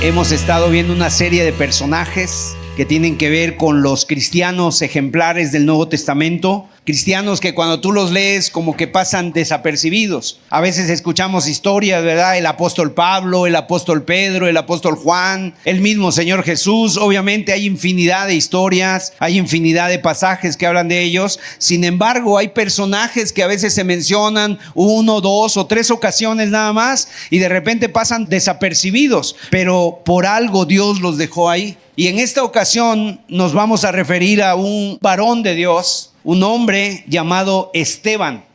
Hemos estado viendo una serie de personajes que tienen que ver con los cristianos ejemplares del Nuevo Testamento. Cristianos que cuando tú los lees como que pasan desapercibidos. A veces escuchamos historias, ¿verdad? El apóstol Pablo, el apóstol Pedro, el apóstol Juan, el mismo Señor Jesús. Obviamente hay infinidad de historias, hay infinidad de pasajes que hablan de ellos. Sin embargo, hay personajes que a veces se mencionan 1, 2 o 3 ocasiones nada más y de repente pasan desapercibidos. Pero por algo Dios los dejó ahí. Y en esta ocasión nos vamos a referir a un varón de Dios, un hombre llamado Esteban.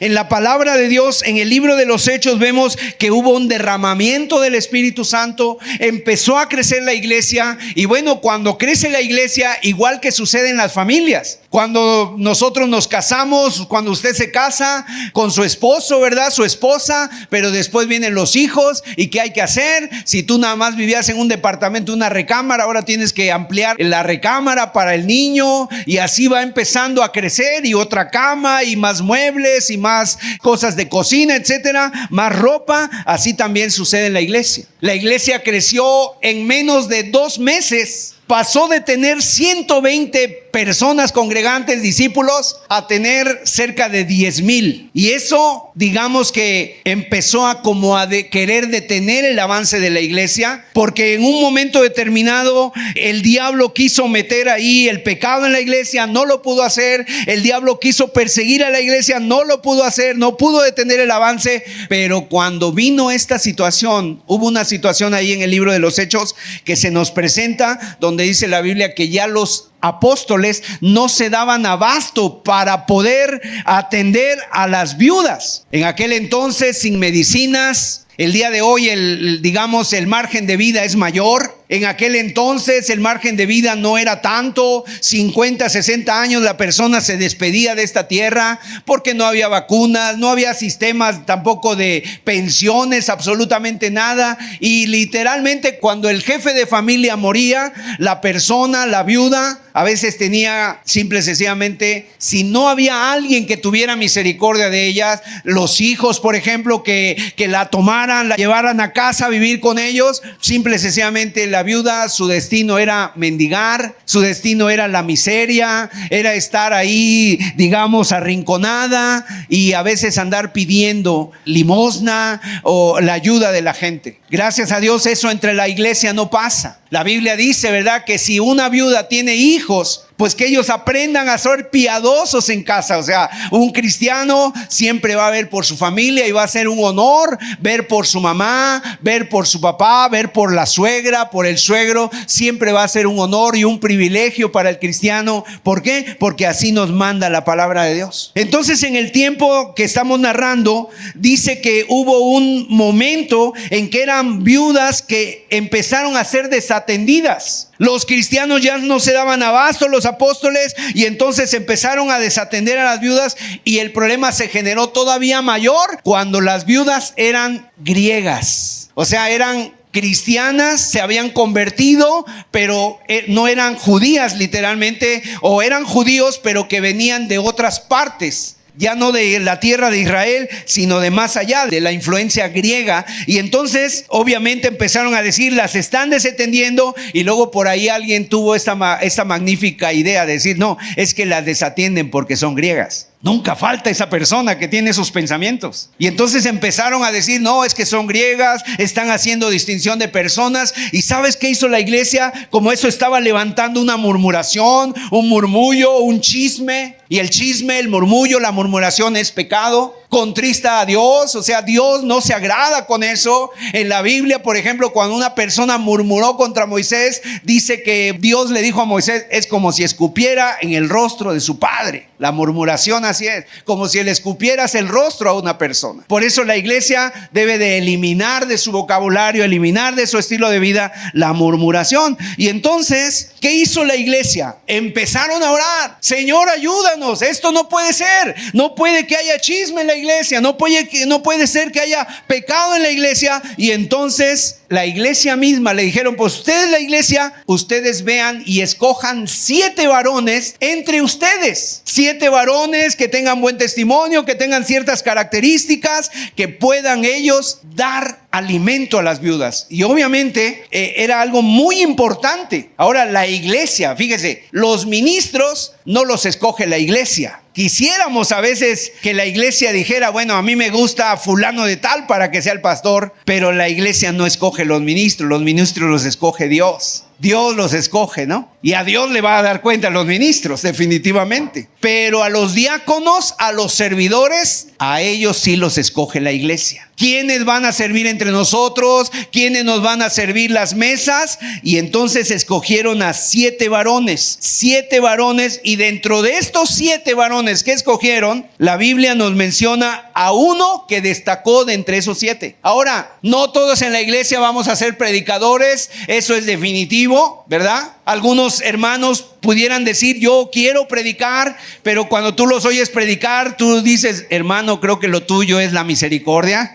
En la palabra de Dios, en el libro de los Hechos, vemos que hubo un derramamiento del Espíritu Santo, empezó a crecer la iglesia y bueno, cuando crece la iglesia, igual que sucede en las familias, cuando nosotros nos casamos, cuando usted se casa con su esposo, ¿verdad? Su esposa, pero después vienen los hijos y ¿qué hay que hacer? Si tú nada más vivías en un departamento, una recámara, ahora tienes que ampliar la recámara para el niño y así va empezando a crecer y otra cama y más muebles y más cosas de cocina, etcétera, más ropa. Así también sucede en la iglesia. La iglesia creció en menos de 2 meses. Pasó de tener 120 personas congregantes, discípulos, a tener cerca de 10,000. Y eso, digamos que empezó a querer detener el avance de la iglesia, porque en un momento determinado el diablo quiso meter ahí el pecado en la iglesia, no lo pudo hacer. El diablo quiso perseguir a la iglesia, no lo pudo hacer, no pudo detener el avance. Pero cuando vino esta situación, hubo una situación ahí en el libro de los Hechos que se nos presenta, donde dice la Biblia que ya los apóstoles no se daban abasto para poder atender a las viudas. En aquel entonces, sin medicinas, el día de hoy el margen de vida es mayor. En aquel entonces el margen de vida no era tanto, 50, 60 años la persona se despedía de esta tierra porque no había vacunas, no había sistemas tampoco de pensiones, absolutamente nada. Y literalmente cuando el jefe de familia moría, la persona, la viuda, a veces tenía simple y sencillamente, si no había alguien que tuviera misericordia de ellas, los hijos, por ejemplo, que la tomaran, la llevaran a casa a vivir con ellos, simple y sencillamente la viuda, su destino era mendigar, su destino era la miseria, era estar ahí, arrinconada y a veces andar pidiendo limosna o la ayuda de la gente. Gracias a Dios eso entre la iglesia no pasa. La Biblia dice, ¿verdad?, que si una viuda tiene hijos, pues que ellos aprendan a ser piadosos en casa. O sea, un cristiano siempre va a ver por su familia y va a ser un honor ver por su mamá, ver por su papá, ver por la suegra, por el suegro. Siempre va a ser un honor y un privilegio para el cristiano. ¿Por qué? Porque así nos manda la palabra de Dios. Entonces, en el tiempo que estamos narrando, dice que hubo un momento en que eran viudas que empezaron a ser desatendidas. Los cristianos ya no se daban abasto, los apóstoles, y entonces empezaron a desatender a las viudas y el problema se generó todavía mayor cuando las viudas eran griegas. O sea, eran cristianas, se habían convertido, pero no eran judías literalmente, o eran judíos pero que venían de otras partes. Ya no de la tierra de Israel, sino de más allá, de la influencia griega. Y entonces obviamente empezaron a decir, las están desatendiendo. Y luego por ahí alguien tuvo esta magnífica idea de decir, no, es que las desatienden porque son griegas. Nunca falta esa persona que tiene esos pensamientos. Y entonces empezaron a decir, no, es que son griegas, están haciendo distinción de personas. ¿Y sabes qué hizo la iglesia? Como eso estaba levantando una murmuración, un murmullo, un chisme. Y el chisme, el murmullo, la murmuración es pecado. Contrista a Dios, o sea, Dios no se agrada con eso. En la Biblia, por ejemplo, cuando una persona murmuró contra Moisés, dice que Dios le dijo a Moisés, es como si escupiera en el rostro de su padre. La murmuración así es, como si le escupieras el rostro a una persona. Por eso la iglesia debe de eliminar de su vocabulario, eliminar de su estilo de vida la murmuración. Y entonces, ¿qué hizo la iglesia? Empezaron a orar, Señor, ayúdanos, esto no puede ser, no puede que haya chisme en la iglesia, no puede ser que haya pecado en la iglesia. Y entonces la iglesia misma le dijeron, pues ustedes la iglesia, ustedes vean y escojan 7 varones entre ustedes, 7 varones que tengan buen testimonio, que tengan ciertas características, que puedan ellos dar alimento a las viudas. Y obviamente era algo muy importante. Ahora la iglesia, fíjese, los ministros no los escoge la iglesia. Quisiéramos a veces que la iglesia dijera, bueno, a mí me gusta fulano de tal para que sea el pastor, pero la iglesia no escoge los ministros los escoge Dios. Dios los escoge, ¿no? Y a Dios le va a dar cuenta a los ministros, definitivamente. Pero a los diáconos, a los servidores, a ellos sí los escoge la iglesia. ¿Quiénes van a servir entre nosotros? ¿Quiénes nos van a servir las mesas? Y entonces escogieron a 7 varones. 7 varones, y dentro de estos 7 varones que escogieron, la Biblia nos menciona a uno que destacó de entre esos 7. Ahora, no todos en la iglesia vamos a ser predicadores, eso es definitivo, ¿verdad? Algunos hermanos pudieran decir, yo quiero predicar, pero cuando tú los oyes predicar, tú dices, hermano, creo que lo tuyo es la misericordia.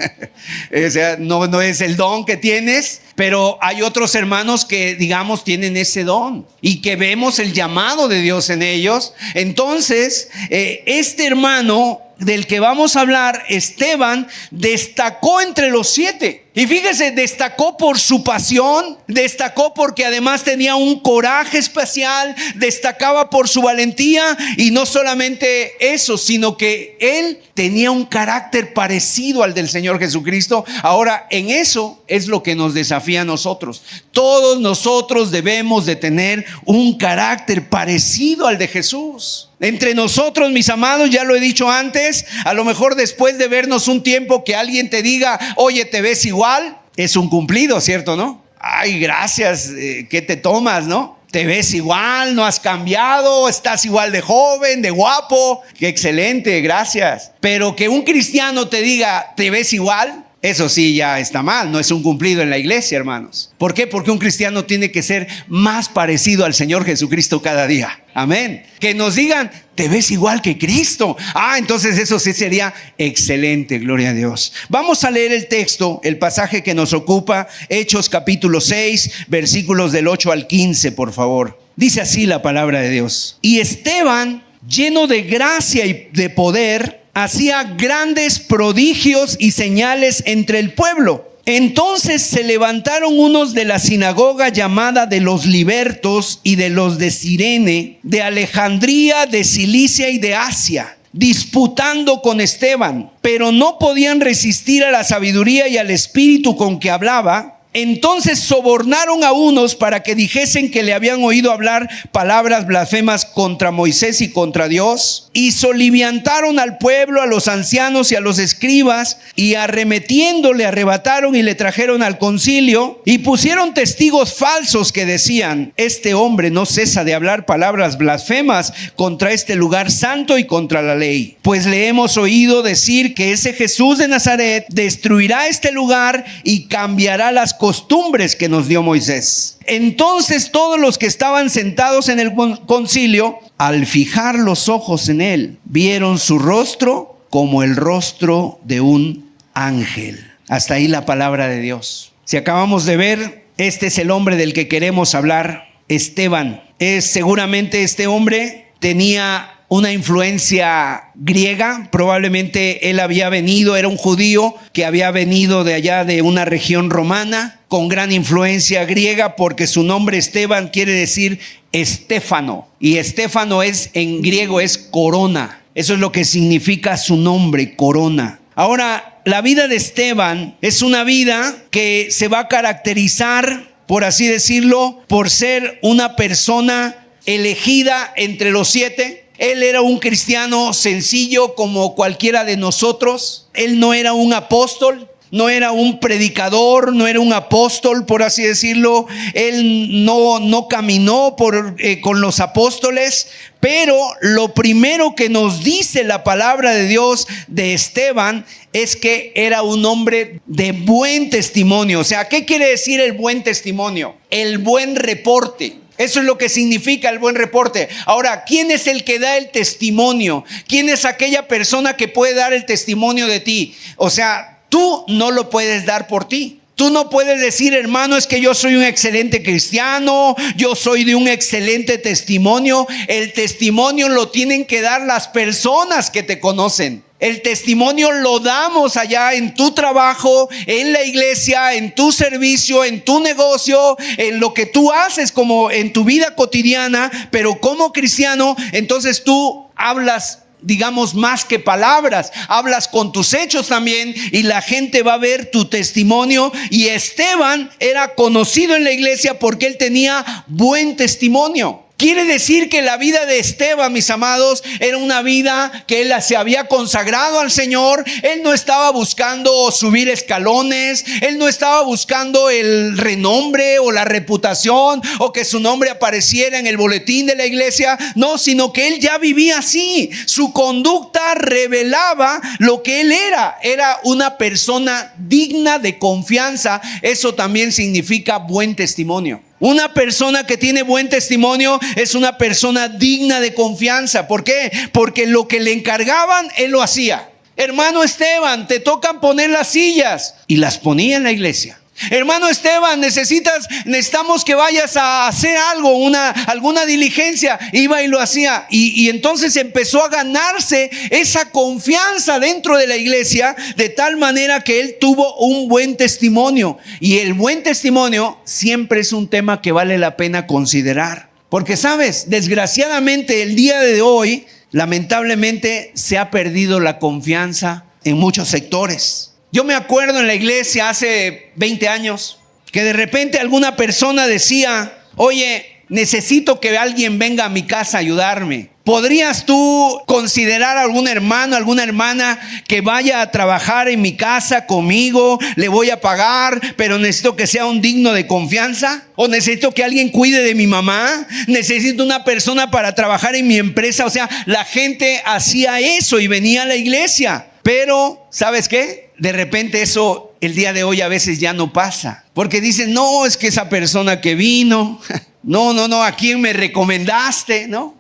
O sea, no es el don que tienes, pero hay otros hermanos que, digamos, tienen ese don y que vemos el llamado de Dios en ellos. Entonces, este hermano del que vamos a hablar, Esteban, destacó entre los 7. Y fíjese, destacó por su pasión, destacó porque además tenía un coraje especial, destacaba por su valentía, y no solamente eso, sino que él tenía un carácter parecido al del Señor Jesucristo. Ahora, en eso es lo que nos desafía a nosotros. Todos nosotros debemos de tener un carácter parecido al de Jesús. Entre nosotros, mis amados, ya lo he dicho antes, a lo mejor después de vernos un tiempo que alguien te diga, oye, ¿te ves igual? Es un cumplido, ¿cierto, no? Ay, gracias, ¿qué te tomas, no? Te ves igual, no has cambiado, estás igual de joven, de guapo. Qué excelente, gracias. Pero que un cristiano te diga, ¿te ves igual? Eso sí ya está mal, no es un cumplido en la iglesia, hermanos. ¿Por qué? Porque un cristiano tiene que ser más parecido al Señor Jesucristo cada día. Amén. Que nos digan, ¿te ves igual que Cristo? Entonces eso sí sería excelente, gloria a Dios. Vamos a leer el texto, el pasaje que nos ocupa, Hechos capítulo 6, versículos del 8 al 15, por favor. Dice así la palabra de Dios. Y Esteban, lleno de gracia y de poder, hacía grandes prodigios y señales entre el pueblo. Entonces se levantaron unos de la sinagoga llamada de los libertos y de los de Cirene, de Alejandría, de Cilicia y de Asia, disputando con Esteban, pero no podían resistir a la sabiduría y al espíritu con que hablaba. Entonces sobornaron a unos para que dijesen que le habían oído hablar palabras blasfemas contra Moisés y contra Dios, y soliviantaron al pueblo, a los ancianos y a los escribas, y arremetiendo le arrebataron y le trajeron al concilio, y pusieron testigos falsos que decían, este hombre no cesa de hablar palabras blasfemas contra este lugar santo y contra la ley, pues le hemos oído decir que ese Jesús de Nazaret destruirá este lugar y cambiará las costumbres que nos dio Moisés. Entonces todos los que estaban sentados en el concilio, al fijar los ojos en él, vieron su rostro como el rostro de un ángel. Hasta ahí la palabra de Dios. Si acabamos de ver, este es el hombre del que queremos hablar, Esteban. Seguramente este hombre tenía una influencia griega, probablemente él había venido, era un judío que había venido de allá de una región romana con gran influencia griega, porque su nombre Esteban quiere decir Estéfano, y Estéfano en griego es corona. Eso es lo que significa su nombre, corona. Ahora, la vida de Esteban es una vida que se va a caracterizar, por así decirlo, por ser una persona elegida entre los 7. Él era un cristiano sencillo como cualquiera de nosotros. Él no era un apóstol, no era un predicador, no era un apóstol, por así decirlo. Él no caminó con los apóstoles. Pero lo primero que nos dice la palabra de Dios de Esteban es que era un hombre de buen testimonio. O sea, ¿qué quiere decir el buen testimonio? El buen reporte. Eso es lo que significa el buen reporte. Ahora, ¿quién es el que da el testimonio? ¿Quién es aquella persona que puede dar el testimonio de ti? O sea, tú no lo puedes dar por ti. Tú no puedes decir, hermano, es que yo soy un excelente cristiano, yo soy de un excelente testimonio. El testimonio lo tienen que dar las personas que te conocen. El testimonio lo damos allá en tu trabajo, en la iglesia, en tu servicio, en tu negocio, en lo que tú haces como en tu vida cotidiana, pero como cristiano, entonces tú hablas, digamos, más que palabras, hablas con tus hechos también, y la gente va a ver tu testimonio. Y Esteban era conocido en la iglesia porque él tenía buen testimonio. Quiere decir que la vida de Esteban, mis amados, era una vida que él se había consagrado al Señor. Él no estaba buscando subir escalones, él no estaba buscando el renombre o la reputación o que su nombre apareciera en el boletín de la iglesia. No, sino que él ya vivía así. Su conducta revelaba lo que él era. Era una persona digna de confianza. Eso también significa buen testimonio. Una persona que tiene buen testimonio es una persona digna de confianza. ¿Por qué? Porque lo que le encargaban, él lo hacía. Hermano Esteban, te tocan poner las sillas, y las ponía en la iglesia. Hermano Esteban, necesitamos que vayas a hacer algo, alguna diligencia. Iba y lo hacía. Y entonces empezó a ganarse esa confianza dentro de la iglesia, de tal manera que él tuvo un buen testimonio. Y el buen testimonio siempre es un tema que vale la pena considerar. Porque, ¿sabes? Desgraciadamente el día de hoy, lamentablemente, se ha perdido la confianza en muchos sectores. Yo me acuerdo en la iglesia hace 20 años que de repente alguna persona decía: oye, necesito que alguien venga a mi casa a ayudarme. ¿Podrías tú considerar a algún hermano, alguna hermana que vaya a trabajar en mi casa conmigo? Le voy a pagar, pero necesito que sea un digno de confianza. O necesito que alguien cuide de mi mamá. Necesito una persona para trabajar en mi empresa. O sea, la gente hacía eso y venía a la iglesia. Pero, ¿sabes qué? De repente eso el día de hoy a veces ya no pasa. Porque dicen: no, es que esa persona que vino, no, ¿a quién me recomendaste? No,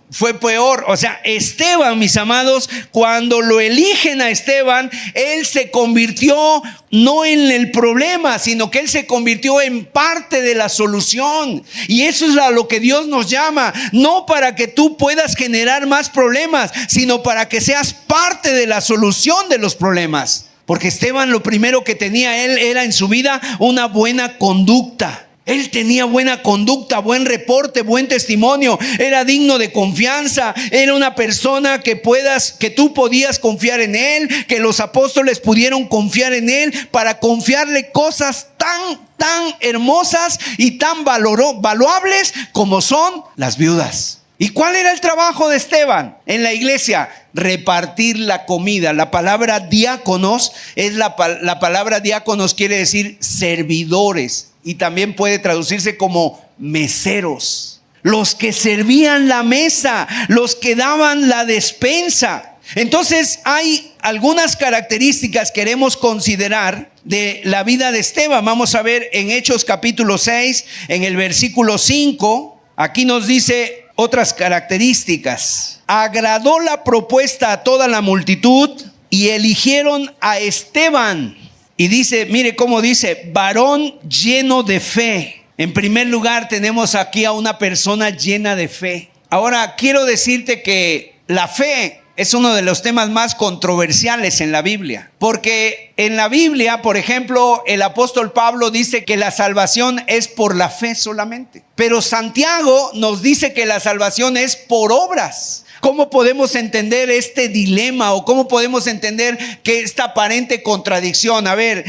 fue peor. O sea, Esteban, mis amados, cuando lo eligen a Esteban, él se convirtió no en el problema, sino que él se convirtió en parte de la solución. Y eso es a lo que Dios nos llama, no para que tú puedas generar más problemas, sino para que seas parte de la solución de los problemas. Porque Esteban, lo primero que tenía él era en su vida una buena conducta. Él tenía buena conducta, buen reporte, buen testimonio. Era digno de confianza. Era una persona que tú podías confiar en él, que los apóstoles pudieron confiar en él para confiarle cosas tan hermosas y tan valuables como son las viudas. ¿Y cuál era el trabajo de Esteban en la iglesia? Repartir la comida. La palabra diáconos la palabra diáconos quiere decir servidores. Y también puede traducirse como meseros. Los que servían la mesa, los que daban la despensa. Entonces hay algunas características que queremos considerar de la vida de Esteban. Vamos a ver en Hechos capítulo 6, en el versículo 5. Aquí nos dice otras características. Agradó la propuesta a toda la multitud y eligieron a Esteban. Y dice, mire cómo dice: varón lleno de fe. En primer lugar, tenemos aquí a una persona llena de fe. Ahora, quiero decirte que la fe es uno de los temas más controversiales en la Biblia. Porque en la Biblia, por ejemplo, el apóstol Pablo dice que la salvación es por la fe solamente. Pero Santiago nos dice que la salvación es por obras. ¿Cómo podemos entender este dilema o cómo podemos entender que esta aparente contradicción? A ver,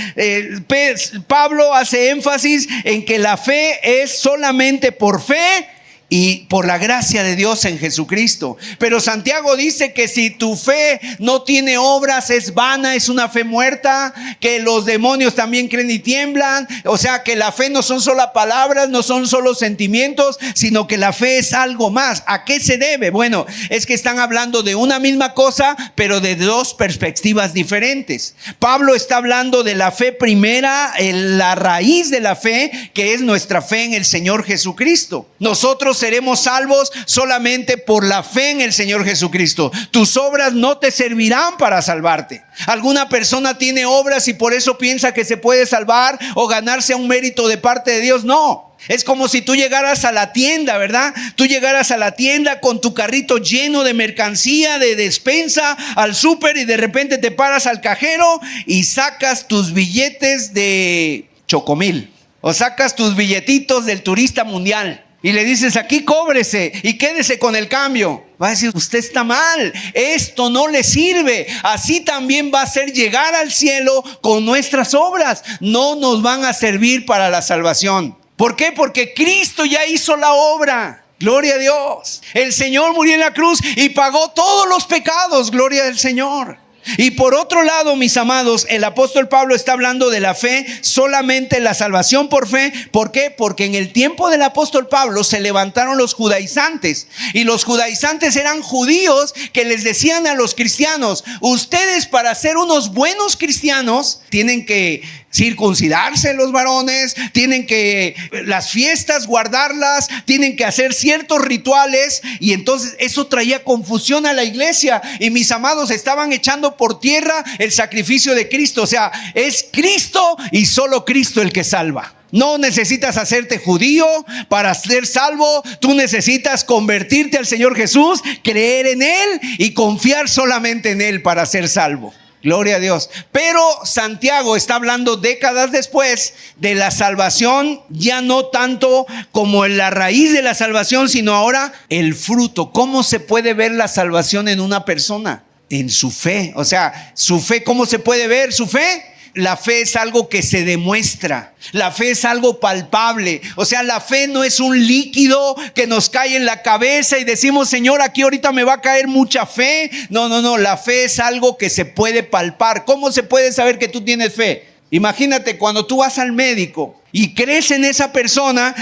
Pablo hace énfasis en que la fe es solamente por fe y por la gracia de Dios en Jesucristo. Pero Santiago dice que si tu fe no tiene obras es vana, es una fe muerta, que los demonios también creen y tiemblan. O sea, que la fe no son solo palabras, no son solo sentimientos, sino que la fe es algo más. ¿A qué se debe? Bueno, es que están hablando de una misma cosa, pero de dos perspectivas diferentes. Pablo está hablando de la fe primera, la raíz de la fe, que es nuestra fe en el Señor Jesucristo. Nosotros seremos salvos solamente por la fe en el Señor Jesucristo. Tus obras no te servirán para salvarte. Alguna persona tiene obras y por eso piensa que se puede salvar o ganarse un mérito de parte de Dios. No. Es como si tú llegaras a la tienda, ¿verdad? Tú llegaras a la tienda con tu carrito lleno de mercancía, de despensa, al súper, y de repente te paras al cajero y sacas tus billetes de Chocomil o sacas tus billetitos del turista mundial y le dices: aquí cóbrese y quédese con el cambio. Va a decir: usted está mal, esto no le sirve. Así también va a ser llegar al cielo con nuestras obras. No nos van a servir para la salvación. ¿Por qué? Porque Cristo ya hizo la obra. Gloria a Dios. El Señor murió en la cruz y pagó todos los pecados. Gloria al Señor. Y por otro lado, mis amados, el apóstol Pablo está hablando de la fe, solamente la salvación por fe. ¿Por qué? Porque en el tiempo del apóstol Pablo se levantaron los judaizantes, y los judaizantes eran judíos que les decían a los cristianos: ustedes, para ser unos buenos cristianos, tienen que circuncidarse los varones, tienen que las fiestas guardarlas, tienen que hacer ciertos rituales. Y entonces eso traía confusión a la iglesia, y mis amados, estaban echando por tierra el sacrificio de Cristo. O sea, es Cristo y solo Cristo el que salva. No necesitas hacerte judío para ser salvo. Tú necesitas convertirte al Señor Jesús, creer en Él y confiar solamente en Él para ser salvo. Gloria a Dios. Pero Santiago está hablando décadas después de la salvación, ya no tanto como en la raíz de la salvación, sino ahora el fruto. ¿Cómo se puede ver la salvación en una persona? En su fe. O sea, su fe, ¿cómo se puede ver su fe? La fe es algo que se demuestra. La fe es algo palpable. O sea, la fe no es un líquido que nos cae en la cabeza y decimos: Señor, aquí ahorita me va a caer mucha fe. No. La fe es algo que se puede palpar. ¿Cómo se puede saber que tú tienes fe? Imagínate cuando tú vas al médico y crees en esa persona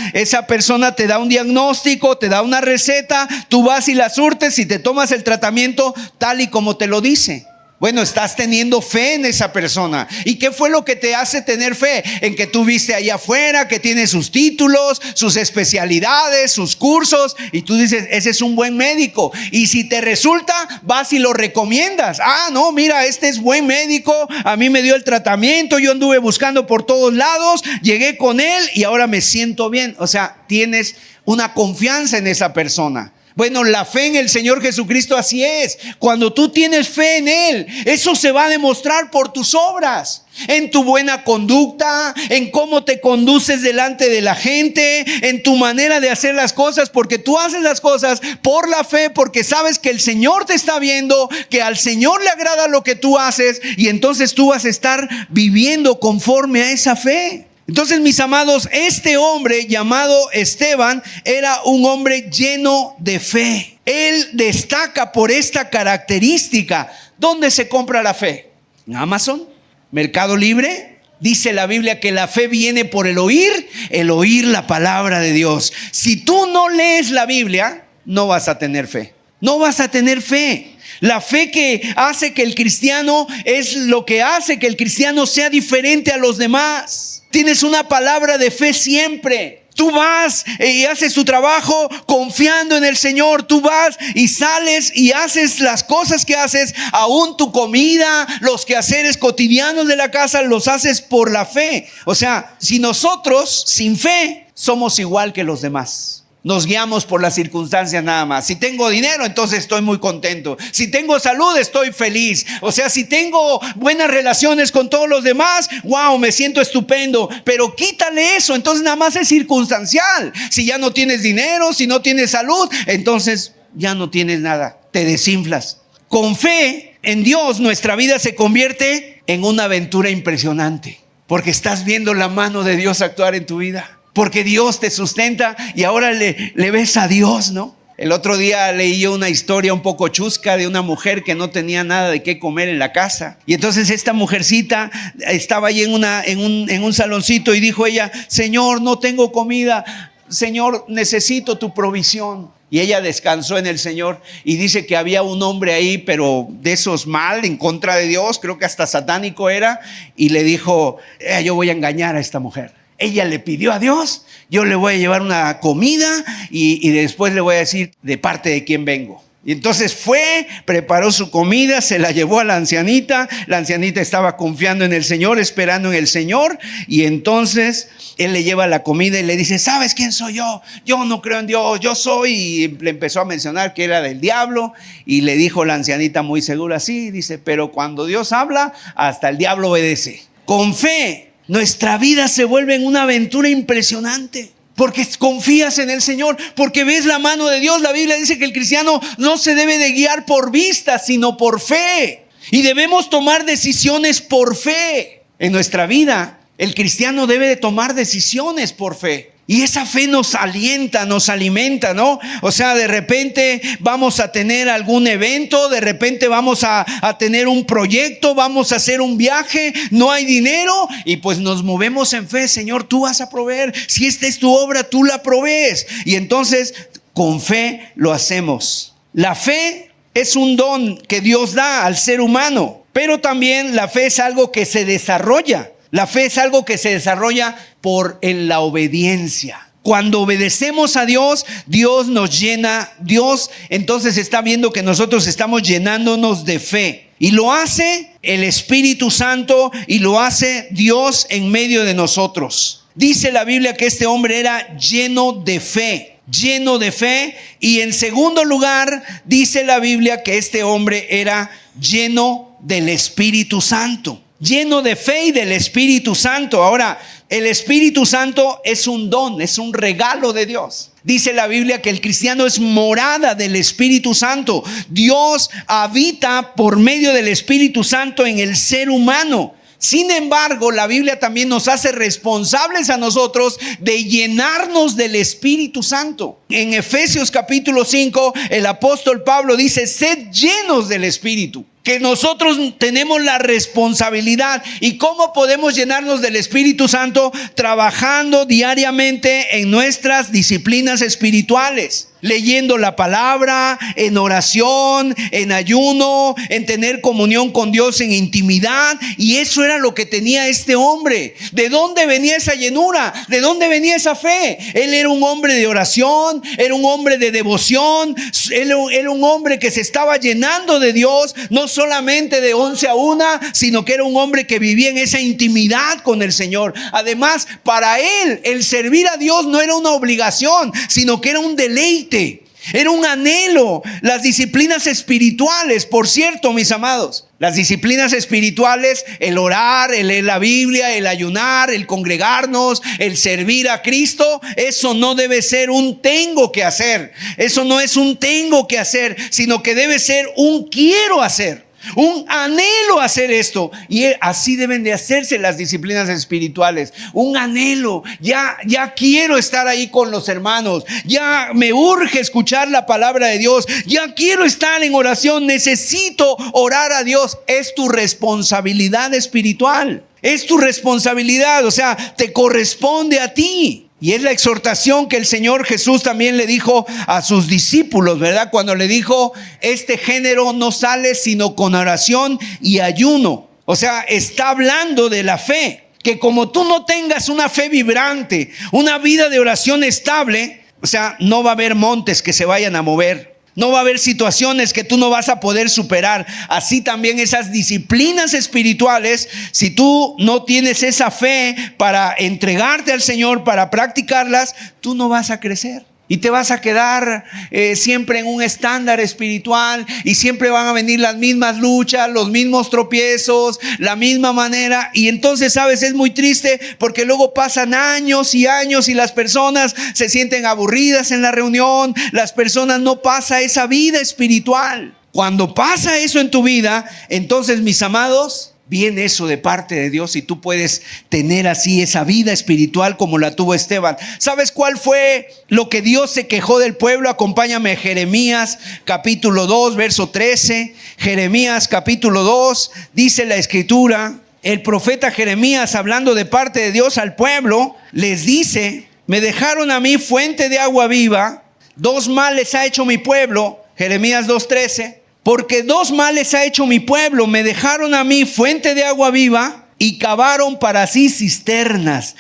te da un diagnóstico, te da una receta, tú vas y la surtes y te tomas el tratamiento tal y como te lo dice. Bueno, estás teniendo fe en esa persona. ¿Y qué fue lo que te hace tener fe? En que tú viste allá afuera que tiene sus títulos, sus especialidades, sus cursos, y tú dices: ese es un buen médico. Y si te resulta, vas y lo recomiendas. No, mira, este es buen médico, a mí me dio el tratamiento, yo anduve buscando por todos lados, llegué con él y ahora me siento bien. O sea, tienes una confianza en esa persona. Bueno, la fe en el Señor Jesucristo así es. Cuando tú tienes fe en Él, eso se va a demostrar por tus obras, en tu buena conducta, en cómo te conduces delante de la gente, en tu manera de hacer las cosas, porque tú haces las cosas por la fe, porque sabes que el Señor te está viendo, que al Señor le agrada lo que tú haces, y entonces tú vas a estar viviendo conforme a esa fe. Entonces, mis amados, este hombre llamado Esteban era un hombre lleno de fe. Él destaca por esta característica. ¿Dónde se compra la fe? ¿En Amazon? ¿Mercado Libre? Dice la Biblia que la fe viene por el oír la palabra de Dios. Si tú no lees la Biblia, no vas a tener fe. No vas a tener fe. La fe que hace que el cristiano es lo que hace que el cristiano sea diferente a los demás. Tienes una palabra de fe siempre. Tú vas y haces tu trabajo confiando en el Señor. Tú vas y sales y haces las cosas que haces, aún tu comida, los quehaceres cotidianos de la casa, los haces por la fe. O sea, si nosotros sin fe somos igual que los demás. Nos guiamos por las circunstancias nada más. Si tengo dinero, entonces estoy muy contento. Si tengo salud, estoy feliz. O sea, si tengo buenas relaciones con todos los demás, wow, me siento estupendo. Pero quítale eso, entonces nada más es circunstancial. Si ya no tienes dinero, si no tienes salud, entonces ya no tienes nada. Te desinflas. Con fe en Dios, nuestra vida se convierte en una aventura impresionante. Porque estás viendo la mano de Dios actuar en tu vida. Porque Dios te sustenta y ahora le ves a Dios, ¿no? El otro día leí yo una historia un poco chusca de una mujer que no tenía nada de qué comer en la casa. Y entonces esta mujercita estaba ahí en un saloncito y dijo ella: Señor, no tengo comida. Señor, necesito tu provisión. Y ella descansó en el Señor y dice que había un hombre ahí, pero de esos mal, en contra de Dios, creo que hasta satánico era, y le dijo: yo voy a engañar a esta mujer. Ella le pidió a Dios, yo le voy a llevar una comida y después le voy a decir de parte de quién vengo. Y entonces fue, preparó su comida, se la llevó a la ancianita estaba confiando en el Señor, esperando en el Señor, y entonces él le lleva la comida y le dice, ¿sabes quién soy yo? Yo no creo en Dios, yo soy, y le empezó a mencionar que era del diablo, y le dijo la ancianita muy segura, sí, dice, pero cuando Dios habla, hasta el diablo obedece. Con fe, nuestra vida se vuelve en una aventura impresionante. Porque confías en el Señor, porque ves la mano de Dios. La Biblia dice que el cristiano no se debe de guiar por vista, sino por fe. Y debemos tomar decisiones por fe. En nuestra vida, el cristiano debe de tomar decisiones por fe. Y esa fe nos alienta, nos alimenta, ¿no? O sea, de repente vamos a tener algún evento, de repente vamos a tener un proyecto, vamos a hacer un viaje, no hay dinero y pues nos movemos en fe. Señor, tú vas a proveer. Si esta es tu obra, tú la provees. Y entonces con fe lo hacemos. La fe es un don que Dios da al ser humano, pero también la fe es algo que se desarrolla. La fe es algo que se desarrolla en la obediencia. Cuando obedecemos a Dios, Dios nos llena. Dios entonces está viendo que nosotros estamos llenándonos de fe. Y lo hace el Espíritu Santo y lo hace Dios en medio de nosotros. Dice la Biblia que este hombre era lleno de fe. Lleno de fe. Y en segundo lugar, dice la Biblia que este hombre era lleno del Espíritu Santo. Lleno de fe y del Espíritu Santo. Ahora, el Espíritu Santo es un don, es un regalo de Dios. Dice la Biblia que el cristiano es morada del Espíritu Santo. Dios habita por medio del Espíritu Santo en el ser humano. Sin embargo, la Biblia también nos hace responsables a nosotros de llenarnos del Espíritu Santo. En Efesios capítulo 5, el apóstol Pablo dice, sed llenos del Espíritu. Que nosotros tenemos la responsabilidad. ¿Y cómo podemos llenarnos del Espíritu Santo? Trabajando diariamente en nuestras disciplinas espirituales. Leyendo la palabra, en oración, en ayuno, en tener comunión con Dios en intimidad. Y eso era lo que tenía este hombre. ¿De dónde venía esa llenura? ¿De dónde venía esa fe? Él era un hombre de oración, era un hombre de devoción, él era un hombre que se estaba llenando de Dios, no solamente de 11 a 1, sino que era un hombre que vivía en esa intimidad con el Señor. Además, para él, el servir a Dios no era una obligación, sino que era un deleite. Era un anhelo. Las disciplinas espirituales, por cierto, mis amados, las disciplinas espirituales, el orar, el leer la Biblia, el ayunar, el congregarnos, el servir a Cristo, eso no debe ser un tengo que hacer. Eso no es un tengo que hacer, sino que debe ser un quiero hacer. Un anhelo hacer esto. Y así deben de hacerse las disciplinas espirituales. Un anhelo. Ya quiero estar ahí con los hermanos. Ya me urge escuchar la palabra de Dios. Ya quiero estar en oración. Necesito orar a Dios. Es tu responsabilidad espiritual. Es tu responsabilidad. O sea, te corresponde a ti. Y es la exhortación que el Señor Jesús también le dijo a sus discípulos, ¿verdad? Cuando le dijo, este género no sale sino con oración y ayuno. O sea, está hablando de la fe. Que como tú no tengas una fe vibrante, una vida de oración estable, o sea, no va a haber montes que se vayan a mover. No va a haber situaciones que tú no vas a poder superar. Así también esas disciplinas espirituales, si tú no tienes esa fe para entregarte al Señor, para practicarlas, tú no vas a crecer. Y te vas a quedar siempre en un estándar espiritual y siempre van a venir las mismas luchas, los mismos tropiezos, la misma manera. Y entonces, ¿sabes? Es muy triste porque luego pasan años y años y las personas se sienten aburridas en la reunión. Las personas no pasan esa vida espiritual. Cuando pasa eso en tu vida, entonces, mis amados, viene eso de parte de Dios y tú puedes tener así esa vida espiritual como la tuvo Esteban. ¿Sabes cuál fue lo que Dios se quejó del pueblo? Acompáñame a Jeremías capítulo 2, verso 13. Jeremías capítulo 2, dice la escritura, el profeta Jeremías, hablando de parte de Dios al pueblo, les dice, me dejaron a mí fuente de agua viva, 2 males ha hecho mi pueblo. Jeremías 2:13. Porque 2 males ha hecho mi pueblo, me dejaron a mí fuente de agua viva y cavaron para sí cisternas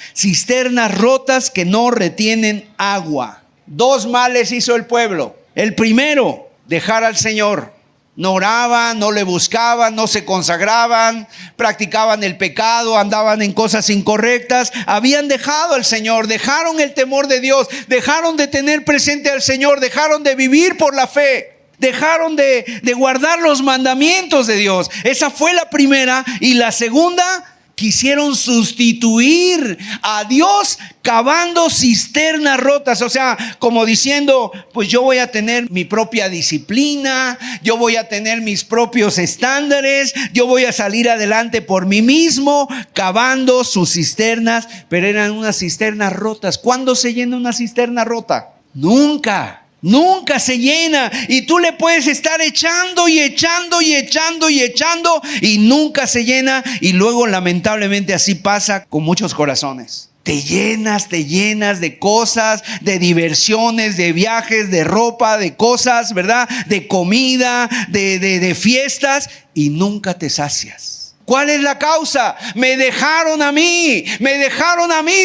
rotas que no retienen agua. 2 males hizo el pueblo. El primero, dejar al Señor. No oraban, no le buscaban, no se consagraban, practicaban el pecado, andaban en cosas incorrectas. Habían dejado al Señor, dejaron el temor de Dios, dejaron de tener presente al Señor, dejaron de vivir por la fe, dejaron de guardar los mandamientos de Dios. Esa fue la primera. Y la segunda, quisieron sustituir a Dios cavando cisternas rotas. O sea, como diciendo, pues yo voy a tener mi propia disciplina, yo voy a tener mis propios estándares, yo voy a salir adelante por mí mismo, cavando sus cisternas. Pero eran unas cisternas rotas. ¿Cuándo se llena una cisterna rota? Nunca. Nunca se llena, y tú le puedes estar echando y echando y echando y echando y nunca se llena. Y luego lamentablemente así pasa con muchos corazones. Te llenas de cosas, de diversiones, de viajes, de ropa, de cosas, ¿verdad? De comida, de fiestas, y nunca te sacias. ¿Cuál es la causa? Me dejaron a mí,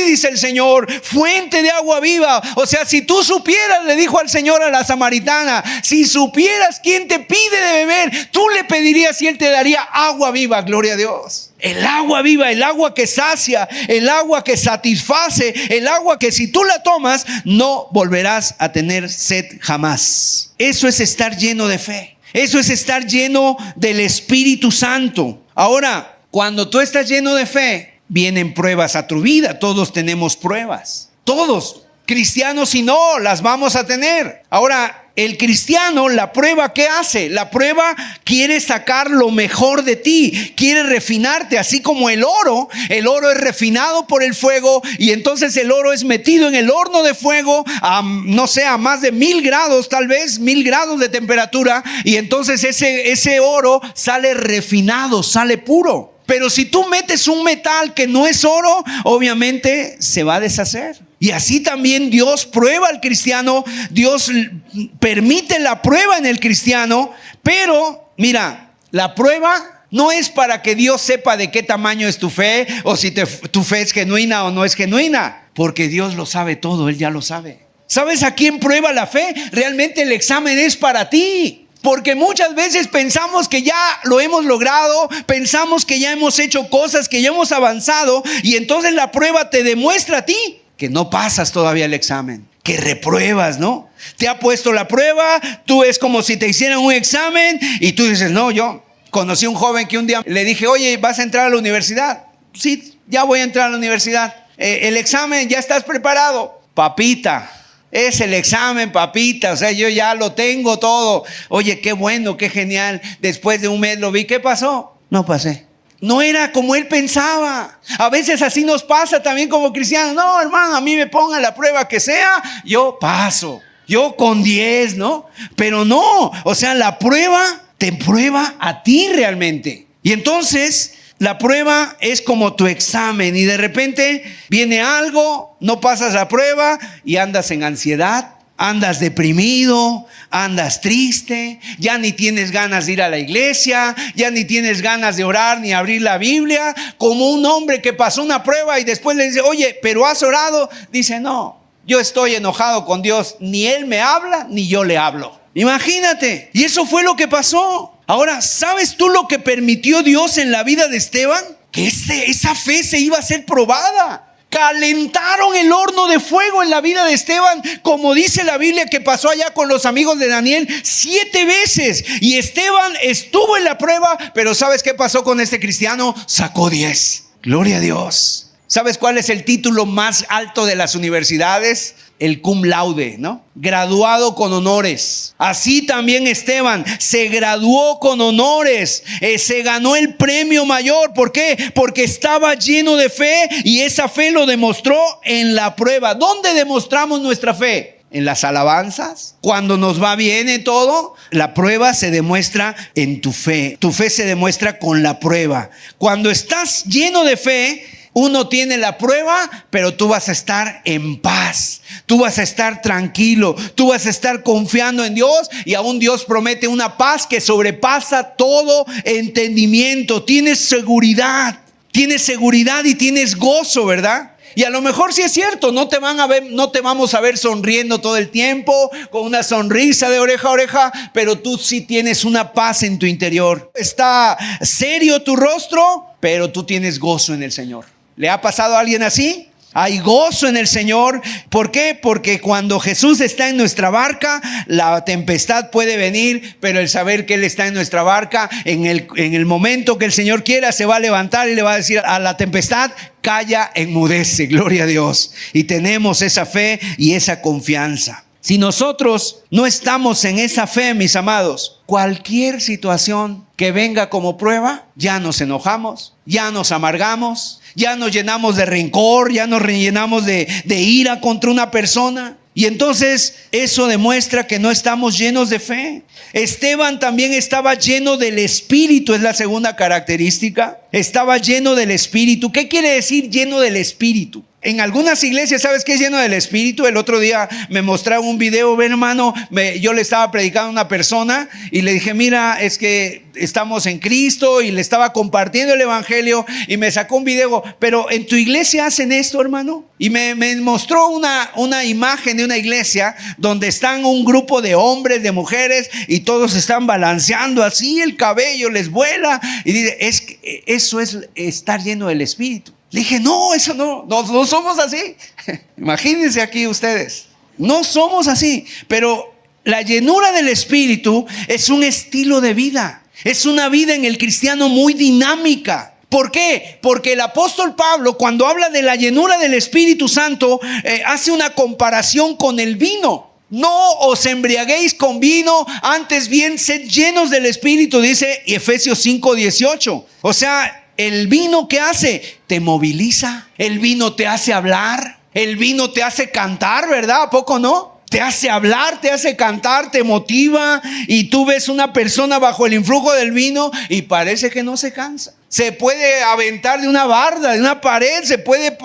dice el Señor, fuente de agua viva. O sea, si tú supieras, le dijo al Señor a la samaritana, si supieras quién te pide de beber, tú le pedirías y Él te daría agua viva. Gloria a Dios. El agua viva, el agua que sacia, el agua que satisface, el agua que si tú la tomas, no volverás a tener sed jamás. Eso es estar lleno de fe. Eso es estar lleno del Espíritu Santo. Ahora, cuando tú estás lleno de fe, vienen pruebas a tu vida. Todos tenemos pruebas. Todos, cristianos y no, las vamos a tener. Ahora, el cristiano, la prueba, ¿qué hace? La prueba quiere sacar lo mejor de ti, quiere refinarte, así como el oro es refinado por el fuego, y entonces el oro es metido en el horno de fuego a más de 1000 grados, tal vez 1000 grados de temperatura, y entonces ese oro sale refinado, sale puro. Pero si tú metes un metal que no es oro, obviamente se va a deshacer. Y así también Dios prueba al cristiano, Dios permite la prueba en el cristiano, pero mira, la prueba no es para que Dios sepa de qué tamaño es tu fe, o si tu fe es genuina o no es genuina, porque Dios lo sabe todo, Él ya lo sabe. ¿Sabes a quién prueba la fe? Realmente el examen es para ti. Porque muchas veces pensamos que ya lo hemos logrado, pensamos que ya hemos hecho cosas, que ya hemos avanzado, y entonces la prueba te demuestra a ti que no pasas todavía el examen, que repruebas, ¿no? Te ha puesto la prueba, tú es como si te hicieran un examen y tú dices, no, yo conocí a un joven que un día le dije, oye, ¿vas a entrar a la universidad? Sí, ya voy a entrar a la universidad. El examen, ¿ya estás preparado? Papita. Es el examen, papita, o sea, yo ya lo tengo todo. Oye, qué bueno, qué genial. Después de un mes lo vi, ¿qué pasó? No pasé. No era como él pensaba. A veces así nos pasa también como cristianos. No, hermano, a mí me pongan la prueba que sea, yo paso. Yo con 10, ¿no? Pero no, o sea, la prueba te prueba a ti realmente. Y entonces la prueba es como tu examen, y de repente viene algo, no pasas la prueba y andas en ansiedad, andas deprimido, andas triste, ya ni tienes ganas de ir a la iglesia, ya ni tienes ganas de orar ni abrir la Biblia, como un hombre que pasó una prueba y después le dice, oye, ¿pero has orado? Dice, no, yo estoy enojado con Dios, ni Él me habla, ni yo le hablo. Imagínate, y eso fue lo que pasó. Ahora, ¿sabes tú lo que permitió Dios en la vida de Esteban? Que esa fe se iba a ser probada. Calentaron el horno de fuego en la vida de Esteban, como dice la Biblia que pasó allá con los amigos de Daniel 7 veces. Y Esteban estuvo en la prueba, pero ¿sabes qué pasó con este cristiano? Sacó 10. Gloria a Dios. ¿Sabes cuál es el título más alto de las universidades? El cum laude, ¿no? Graduado con honores. Así también Esteban se graduó con honores, se ganó el premio mayor. ¿Por qué? Porque estaba lleno de fe, y esa fe lo demostró en la prueba. ¿Dónde demostramos nuestra fe? En las alabanzas. Cuando nos va bien en todo, la prueba se demuestra en tu fe. Tu fe se demuestra con la prueba. Cuando estás lleno de fe, uno tiene la prueba, pero tú vas a estar en paz, tú vas a estar tranquilo, tú vas a estar confiando en Dios, y aún Dios promete una paz que sobrepasa todo entendimiento. Tienes seguridad y tienes gozo, ¿verdad? Y a lo mejor sí es cierto, no te vamos a ver sonriendo todo el tiempo, con una sonrisa de oreja a oreja, pero tú sí tienes una paz en tu interior. Está serio tu rostro, pero tú tienes gozo en el Señor. ¿Le ha pasado a alguien así? Hay gozo en el Señor. ¿Por qué? Porque cuando Jesús está en nuestra barca, la tempestad puede venir, pero el saber que Él está en nuestra barca, en el momento que el Señor quiera, se va a levantar y le va a decir a la tempestad: calla, enmudece, gloria a Dios. Y tenemos esa fe y esa confianza. Si nosotros no estamos en esa fe, mis amados, cualquier situación que venga como prueba, ya nos enojamos, ya nos amargamos, ya nos llenamos de rencor, ya nos llenamos de ira contra una persona. Y entonces eso demuestra que no estamos llenos de fe. Esteban también estaba lleno del Espíritu, es la segunda característica. Estaba lleno del Espíritu. ¿Qué quiere decir lleno del Espíritu? En algunas iglesias, ¿sabes qué es lleno del Espíritu? El otro día me mostraron un video, ven hermano, yo le estaba predicando a una persona y le dije: mira, es que estamos en Cristo, y le estaba compartiendo el evangelio y me sacó un video. Pero ¿en tu iglesia hacen esto, hermano? Y me mostró una imagen de una iglesia donde están un grupo de hombres, de mujeres, y todos están balanceando así, el cabello les vuela, y dice: eso es estar lleno del Espíritu. Le dije: no, eso no somos así. Imagínense aquí ustedes, no somos así. Pero la llenura del Espíritu es un estilo de vida, es una vida en el cristiano muy dinámica. ¿Por qué? Porque el apóstol Pablo, cuando habla de la llenura del Espíritu Santo, hace una comparación con el vino. No os embriaguéis con vino, antes bien sed llenos del Espíritu, dice Efesios 5:18. O sea, el vino, ¿qué hace? Te moviliza. El vino te hace hablar. El vino te hace cantar, ¿verdad? ¿A poco no? Te hace hablar, te hace cantar, te motiva. Y tú ves una persona bajo el influjo del vino y parece que no se cansa. Se puede aventar de una barda, de una pared, se puede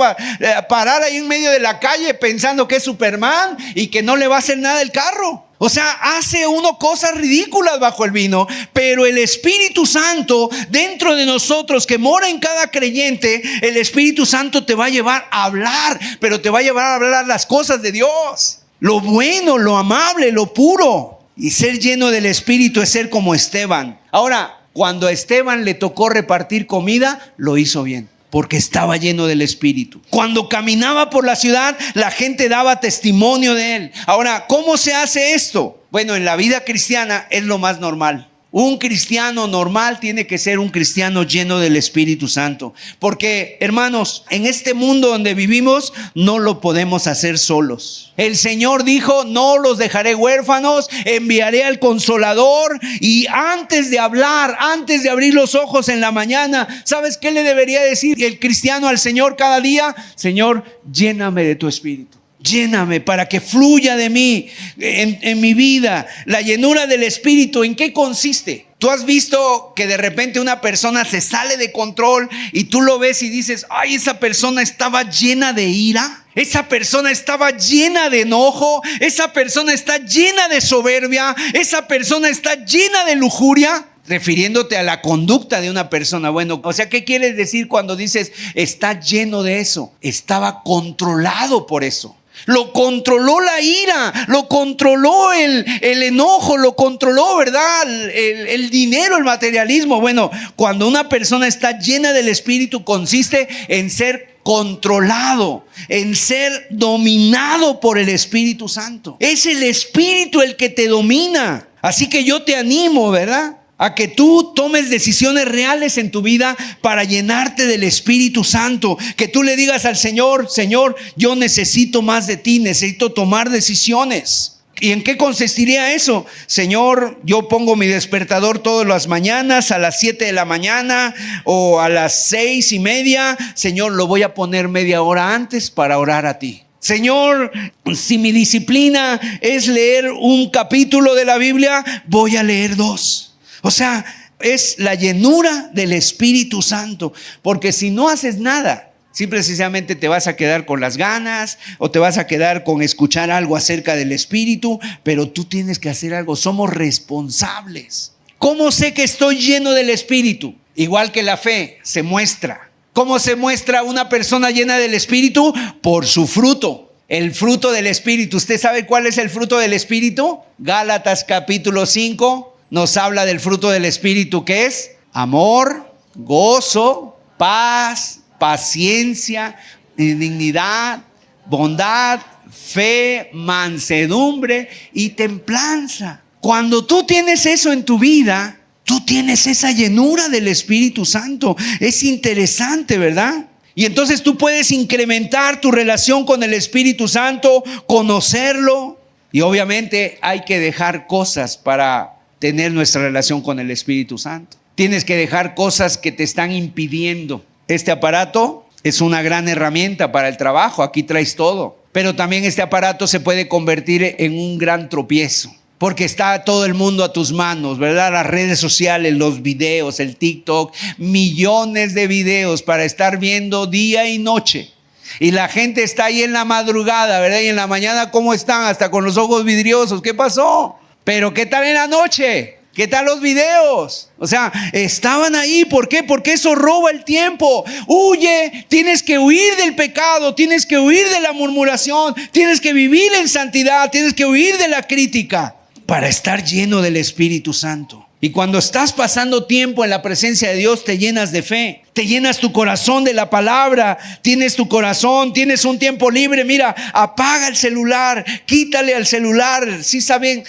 parar ahí en medio de la calle pensando que es Superman y que no le va a hacer nada el carro. O sea, hace uno cosas ridículas bajo el vino, pero el Espíritu Santo dentro de nosotros, que mora en cada creyente, el Espíritu Santo te va a llevar a hablar, pero te va a llevar a hablar las cosas de Dios, lo bueno, lo amable, lo puro. Y ser lleno del Espíritu es ser como Esteban. Ahora, cuando a Esteban le tocó repartir comida, lo hizo bien, porque estaba lleno del Espíritu. Cuando caminaba por la ciudad, la gente daba testimonio de él. Ahora, ¿cómo se hace esto? Bueno, en la vida cristiana es lo más normal. Un cristiano normal tiene que ser un cristiano lleno del Espíritu Santo. Porque, hermanos, en este mundo donde vivimos no lo podemos hacer solos. El Señor dijo: no los dejaré huérfanos, enviaré al Consolador. Y antes de hablar, antes de abrir los ojos en la mañana, ¿sabes qué le debería decir el cristiano al Señor cada día? Señor, lléname de tu Espíritu. Lléname para que fluya de mí en mi vida. La llenura del Espíritu, ¿en qué consiste? ¿Tú has visto que de repente una persona se sale de control y tú lo ves y dices: ay, esa persona estaba llena de ira? Esa persona estaba llena de enojo. Esa persona está llena de soberbia. Esa persona está llena de lujuria. Refiriéndote a la conducta de una persona. Bueno, o sea, ¿qué quieres decir cuando dices está lleno de eso? Estaba controlado por eso. Lo controló la ira, lo controló el enojo, lo controló, ¿verdad? El dinero, el materialismo. Bueno, cuando una persona está llena del Espíritu, consiste en ser controlado, en ser dominado por el Espíritu Santo. Es el Espíritu el que te domina. Así que yo te animo, ¿verdad?, a que tú tomes decisiones reales en tu vida para llenarte del Espíritu Santo. Que tú le digas al Señor: Señor, yo necesito más de ti, necesito tomar decisiones. ¿Y en qué consistiría eso? Señor, yo pongo mi despertador todas las mañanas a las 7 de la mañana o a las 6:30. Señor, lo voy a poner media hora antes para orar a ti. Señor, si mi disciplina es leer un capítulo de la Biblia, voy a leer 2. O sea, es la llenura del Espíritu Santo. Porque si no haces nada, simple y sencillamente te vas a quedar con las ganas o te vas a quedar con escuchar algo acerca del Espíritu. Pero tú tienes que hacer algo. Somos responsables. ¿Cómo sé que estoy lleno del Espíritu? Igual que la fe se muestra ¿Cómo se muestra una persona llena del Espíritu? Por su fruto. El fruto del Espíritu. ¿Usted sabe cuál es el fruto del Espíritu? Gálatas capítulo 5 nos habla del fruto del Espíritu, que es amor, gozo, paz, paciencia, dignidad, bondad, fe, mansedumbre y templanza. Cuando tú tienes eso en tu vida, tú tienes esa llenura del Espíritu Santo. Es interesante, ¿verdad? Y entonces tú puedes incrementar tu relación con el Espíritu Santo, conocerlo. Y obviamente hay que dejar cosas para tener nuestra relación con el Espíritu Santo. Tienes que dejar cosas que te están impidiendo. Este aparato es una gran herramienta para el trabajo. Aquí traes todo. Pero también este aparato se puede convertir en un gran tropiezo. Porque está todo el mundo a tus manos, ¿verdad? Las redes sociales, los videos, el TikTok, millones de videos para estar viendo día y noche. Y la gente está ahí en la madrugada, ¿verdad? Y en la mañana, ¿cómo están? Hasta con los ojos vidriosos. ¿Qué pasó? Pero ¿qué tal en la noche? ¿Qué tal los videos? O sea, estaban ahí. ¿Por qué? Porque eso roba el tiempo. Huye, tienes que huir del pecado, tienes que huir de la murmuración, tienes que vivir en santidad, tienes que huir de la crítica para estar lleno del Espíritu Santo. Y cuando estás pasando tiempo en la presencia de Dios, te llenas de fe, te llenas tu corazón de la palabra, tienes tu corazón, tienes un tiempo libre. Mira, apaga el celular, quítale al celular. ¿Sí saben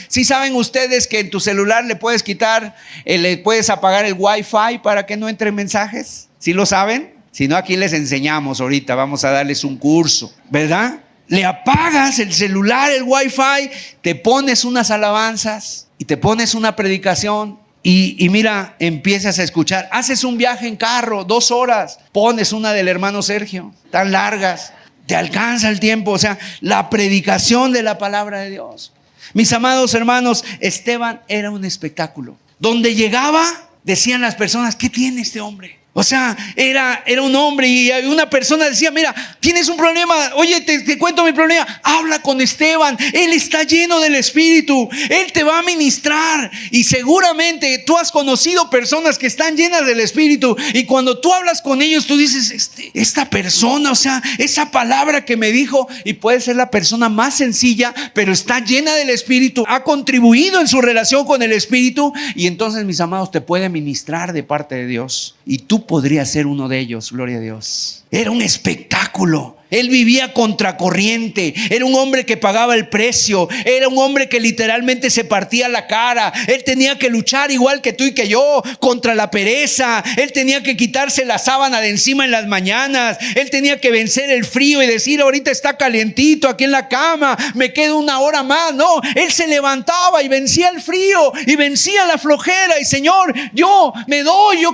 ustedes que en tu celular le puedes quitar, le puedes apagar el Wi-Fi para que no entren mensajes? ¿Sí lo saben? Si no, aquí les enseñamos ahorita, vamos a darles un curso, ¿verdad? Le apagas el celular, el Wi-Fi, te pones unas alabanzas y te pones una predicación y mira, empiezas a escuchar. Haces un viaje en carro, 2 horas, pones una del hermano Sergio, tan largas, te alcanza el tiempo. O sea, la predicación de la palabra de Dios. Mis amados hermanos, Esteban era un espectáculo. Donde llegaba, decían las personas, ¿qué tiene este hombre? O sea, era un hombre y una persona decía, mira, tienes un problema, oye, te cuento mi problema, habla con Esteban, él está lleno del Espíritu, él te va a ministrar. Y seguramente tú has conocido personas que están llenas del Espíritu y cuando tú hablas con ellos, tú dices, esta persona, o sea, esa palabra que me dijo, y puede ser la persona más sencilla, pero está llena del Espíritu, ha contribuido en su relación con el Espíritu y entonces, mis amados, te puede ministrar de parte de Dios. Y tú podrías ser uno de ellos, gloria a Dios. Era un espectáculo. Él vivía contracorriente. Era un hombre que pagaba el precio. Era un hombre que literalmente se partía la cara. Él tenía que luchar igual que tú y que yo contra la pereza. Él tenía que quitarse la sábana de encima en las mañanas. Él tenía que vencer el frío y decir, ahorita está calientito aquí en la cama, me quedo 1 hora más. No, él se levantaba y vencía el frío y vencía la flojera. Y Señor, yo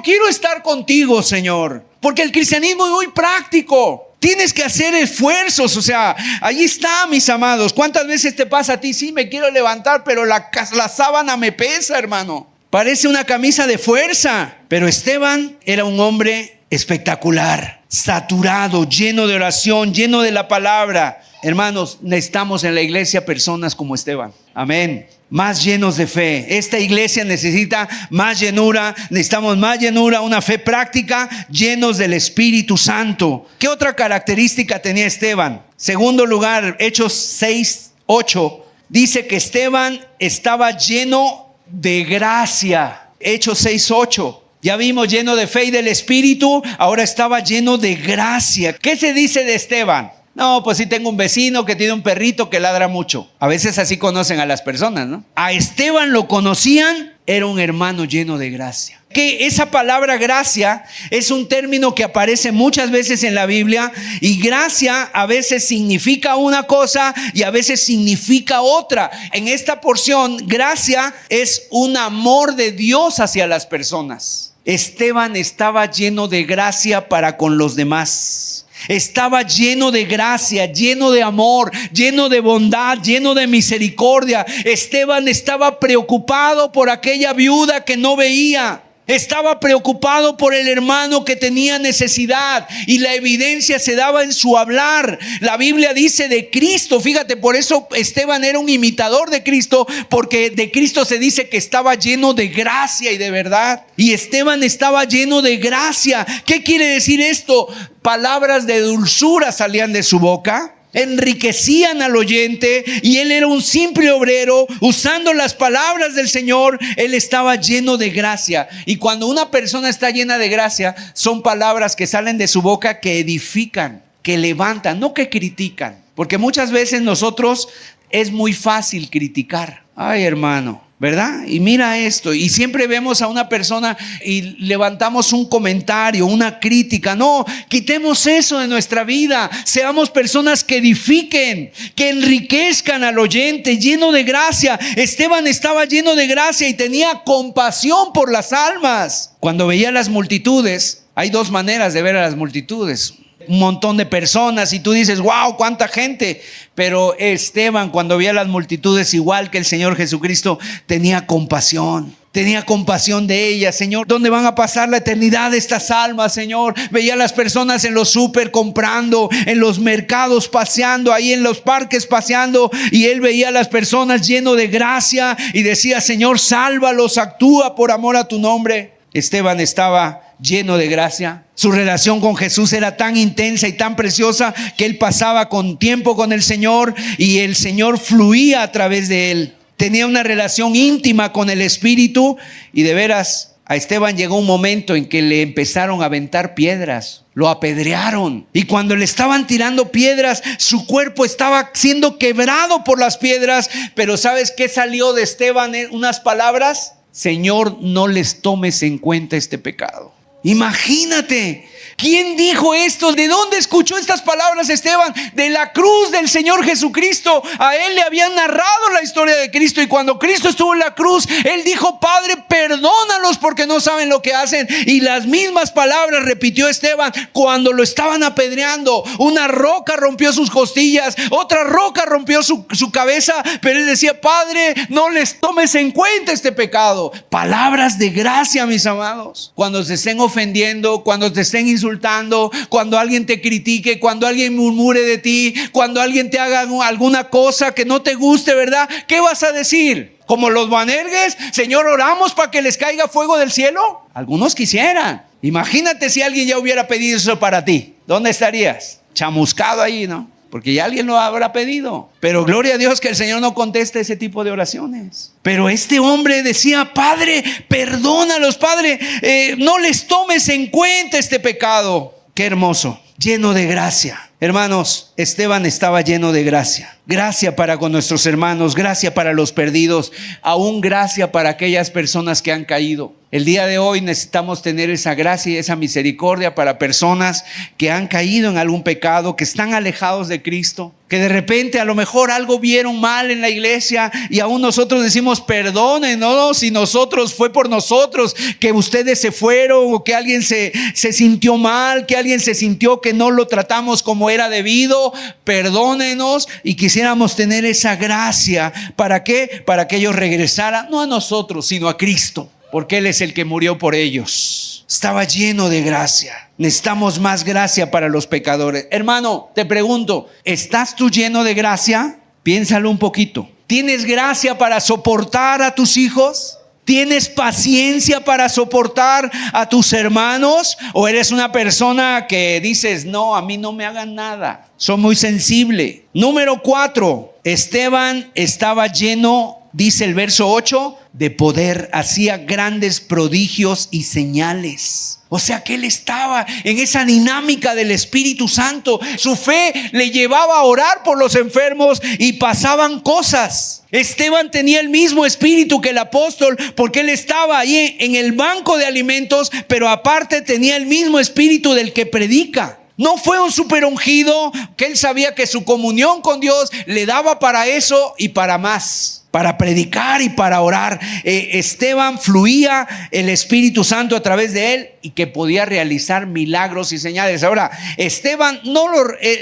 quiero estar contigo, Señor. Porque el cristianismo es muy práctico. Tienes que hacer esfuerzos, o sea, ahí está, mis amados. ¿Cuántas veces te pasa a ti? Sí, me quiero levantar, pero la sábana me pesa, hermano. Parece una camisa de fuerza. Pero Esteban era un hombre espectacular, saturado, lleno de oración, lleno de la palabra. Hermanos, necesitamos en la iglesia personas como Esteban. Amén. Más llenos de fe. Esta iglesia necesita más llenura. Necesitamos más llenura, una fe práctica, llenos del Espíritu Santo. ¿Qué otra característica tenía Esteban? Segundo lugar, Hechos 6:8. Dice que Esteban estaba lleno de gracia. Hechos 6:8. Ya vimos, lleno de fe y del Espíritu. Ahora estaba lleno de gracia. ¿Qué se dice de Esteban? No, pues sí, tengo un vecino que tiene un perrito que ladra mucho. A veces así conocen a las personas, ¿no? A Esteban lo conocían, era un hermano lleno de gracia. Que esa palabra gracia es un término que aparece muchas veces en la Biblia, y gracia a veces significa una cosa y a veces significa otra. En esta porción, gracia es un amor de Dios hacia las personas. Esteban estaba lleno de gracia para con los demás. Estaba lleno de gracia, lleno de amor, lleno de bondad, lleno de misericordia. Esteban estaba preocupado por aquella viuda que no veía. Estaba preocupado por el hermano que tenía necesidad, y la evidencia se daba en su hablar. La Biblia dice de Cristo, fíjate, por eso Esteban era un imitador de Cristo, porque de Cristo se dice que estaba lleno de gracia y de verdad. Y Esteban estaba lleno de gracia. ¿Qué quiere decir esto? Palabras de dulzura salían de su boca, enriquecían al oyente, y él era un simple obrero usando las palabras del Señor. Él estaba lleno de gracia. Y cuando una persona está llena de gracia, son palabras que salen de su boca que edifican, que levantan, no que critican. Porque muchas veces nosotros es muy fácil criticar. Ay, hermano, ¿verdad? Y mira esto, y siempre vemos a una persona y levantamos un comentario, una crítica. No, quitemos eso de nuestra vida. Seamos personas que edifiquen, que enriquezcan al oyente, lleno de gracia. Esteban estaba lleno de gracia y tenía compasión por las almas. Cuando veía las multitudes, hay dos maneras de ver a las multitudes. Un montón de personas y tú dices, wow, cuánta gente. Pero Esteban, cuando veía las multitudes, igual que el Señor Jesucristo, tenía compasión. Tenía compasión de ellas. Señor, ¿dónde van a pasar la eternidad estas almas, Señor? Veía a las personas en los súper comprando, en los mercados paseando, ahí en los parques paseando, y él veía a las personas lleno de gracia y decía, Señor, sálvalos, actúa por amor a tu nombre. Esteban estaba lleno de gracia. Su relación con Jesús era tan intensa y tan preciosa que él pasaba con tiempo con el Señor, y el Señor fluía a través de él. Tenía una relación íntima con el Espíritu, y de veras a Esteban llegó un momento en que le empezaron a aventar piedras. Lo apedrearon, y cuando le estaban tirando piedras, su cuerpo estaba siendo quebrado por las piedras. Pero ¿sabes qué salió de Esteban? Unas palabras: Señor, no les tomes en cuenta este pecado. Imagínate, ¿quién dijo esto? ¿De dónde escuchó estas palabras Esteban? De la cruz del Señor Jesucristo. A él le habían narrado la historia de Cristo, y cuando Cristo estuvo en la cruz, él dijo, Padre, perdónalos porque no saben lo que hacen. Y las mismas palabras repitió Esteban cuando lo estaban apedreando. Una roca rompió sus costillas, otra roca rompió su cabeza, pero él decía, Padre, no les tomes en cuenta este pecado. Palabras de gracia, mis amados. Cuando se estén ofendiendo, cuando te estén insultando, cuando alguien te critique, cuando alguien murmure de ti, cuando alguien te haga alguna cosa que no te guste, ¿verdad? ¿Qué vas a decir? Como los Boanerges, Señor, oramos para que les caiga fuego del cielo. Algunos quisieran. Imagínate si alguien ya hubiera pedido eso para ti. ¿Dónde estarías? Chamuscado ahí, ¿no? Porque ya alguien lo habrá pedido. Pero gloria a Dios que el Señor no contesta ese tipo de oraciones. Pero este hombre decía, Padre, perdónalos, Padre, no les tomes en cuenta este pecado. Qué hermoso, lleno de gracia. Hermanos, Esteban estaba lleno de gracia. Gracia para con nuestros hermanos, gracia para los perdidos, aún gracia para aquellas personas que han caído. El día de hoy necesitamos tener esa gracia y esa misericordia para personas que han caído en algún pecado, que están alejados de Cristo, que de repente a lo mejor algo vieron mal en la iglesia, y aún nosotros decimos, perdónenos si nosotros fue por nosotros que ustedes se fueron, o que alguien se sintió mal, que alguien se sintió que no lo tratamos como era debido. Perdónenos, y quisiéramos tener esa gracia. ¿Para qué? Para que ellos regresaran, no a nosotros, sino a Cristo, porque Él es el que murió por ellos. Estaba lleno de gracia. Necesitamos más gracia para los pecadores. Hermano, te pregunto, ¿estás tú lleno de gracia? Piénsalo un poquito. ¿Tienes gracia para soportar a tus hijos? ¿Tienes paciencia para soportar a tus hermanos? ¿O eres una persona que dices, no, a mí no me hagan nada, soy muy sensible? Número 4, Esteban estaba lleno, dice el verso 8, de poder. Hacía grandes prodigios y señales. O sea que él estaba en esa dinámica del Espíritu Santo. Su fe le llevaba a orar por los enfermos y pasaban cosas. Esteban tenía el mismo espíritu que el apóstol, porque él estaba ahí en el banco de alimentos, pero aparte tenía el mismo espíritu del que predica. No fue un super ungido, que él sabía que su comunión con Dios le daba para eso y para más, para predicar y para orar. Esteban fluía el Espíritu Santo a través de él, y que podía realizar milagros y señales. Ahora, Esteban no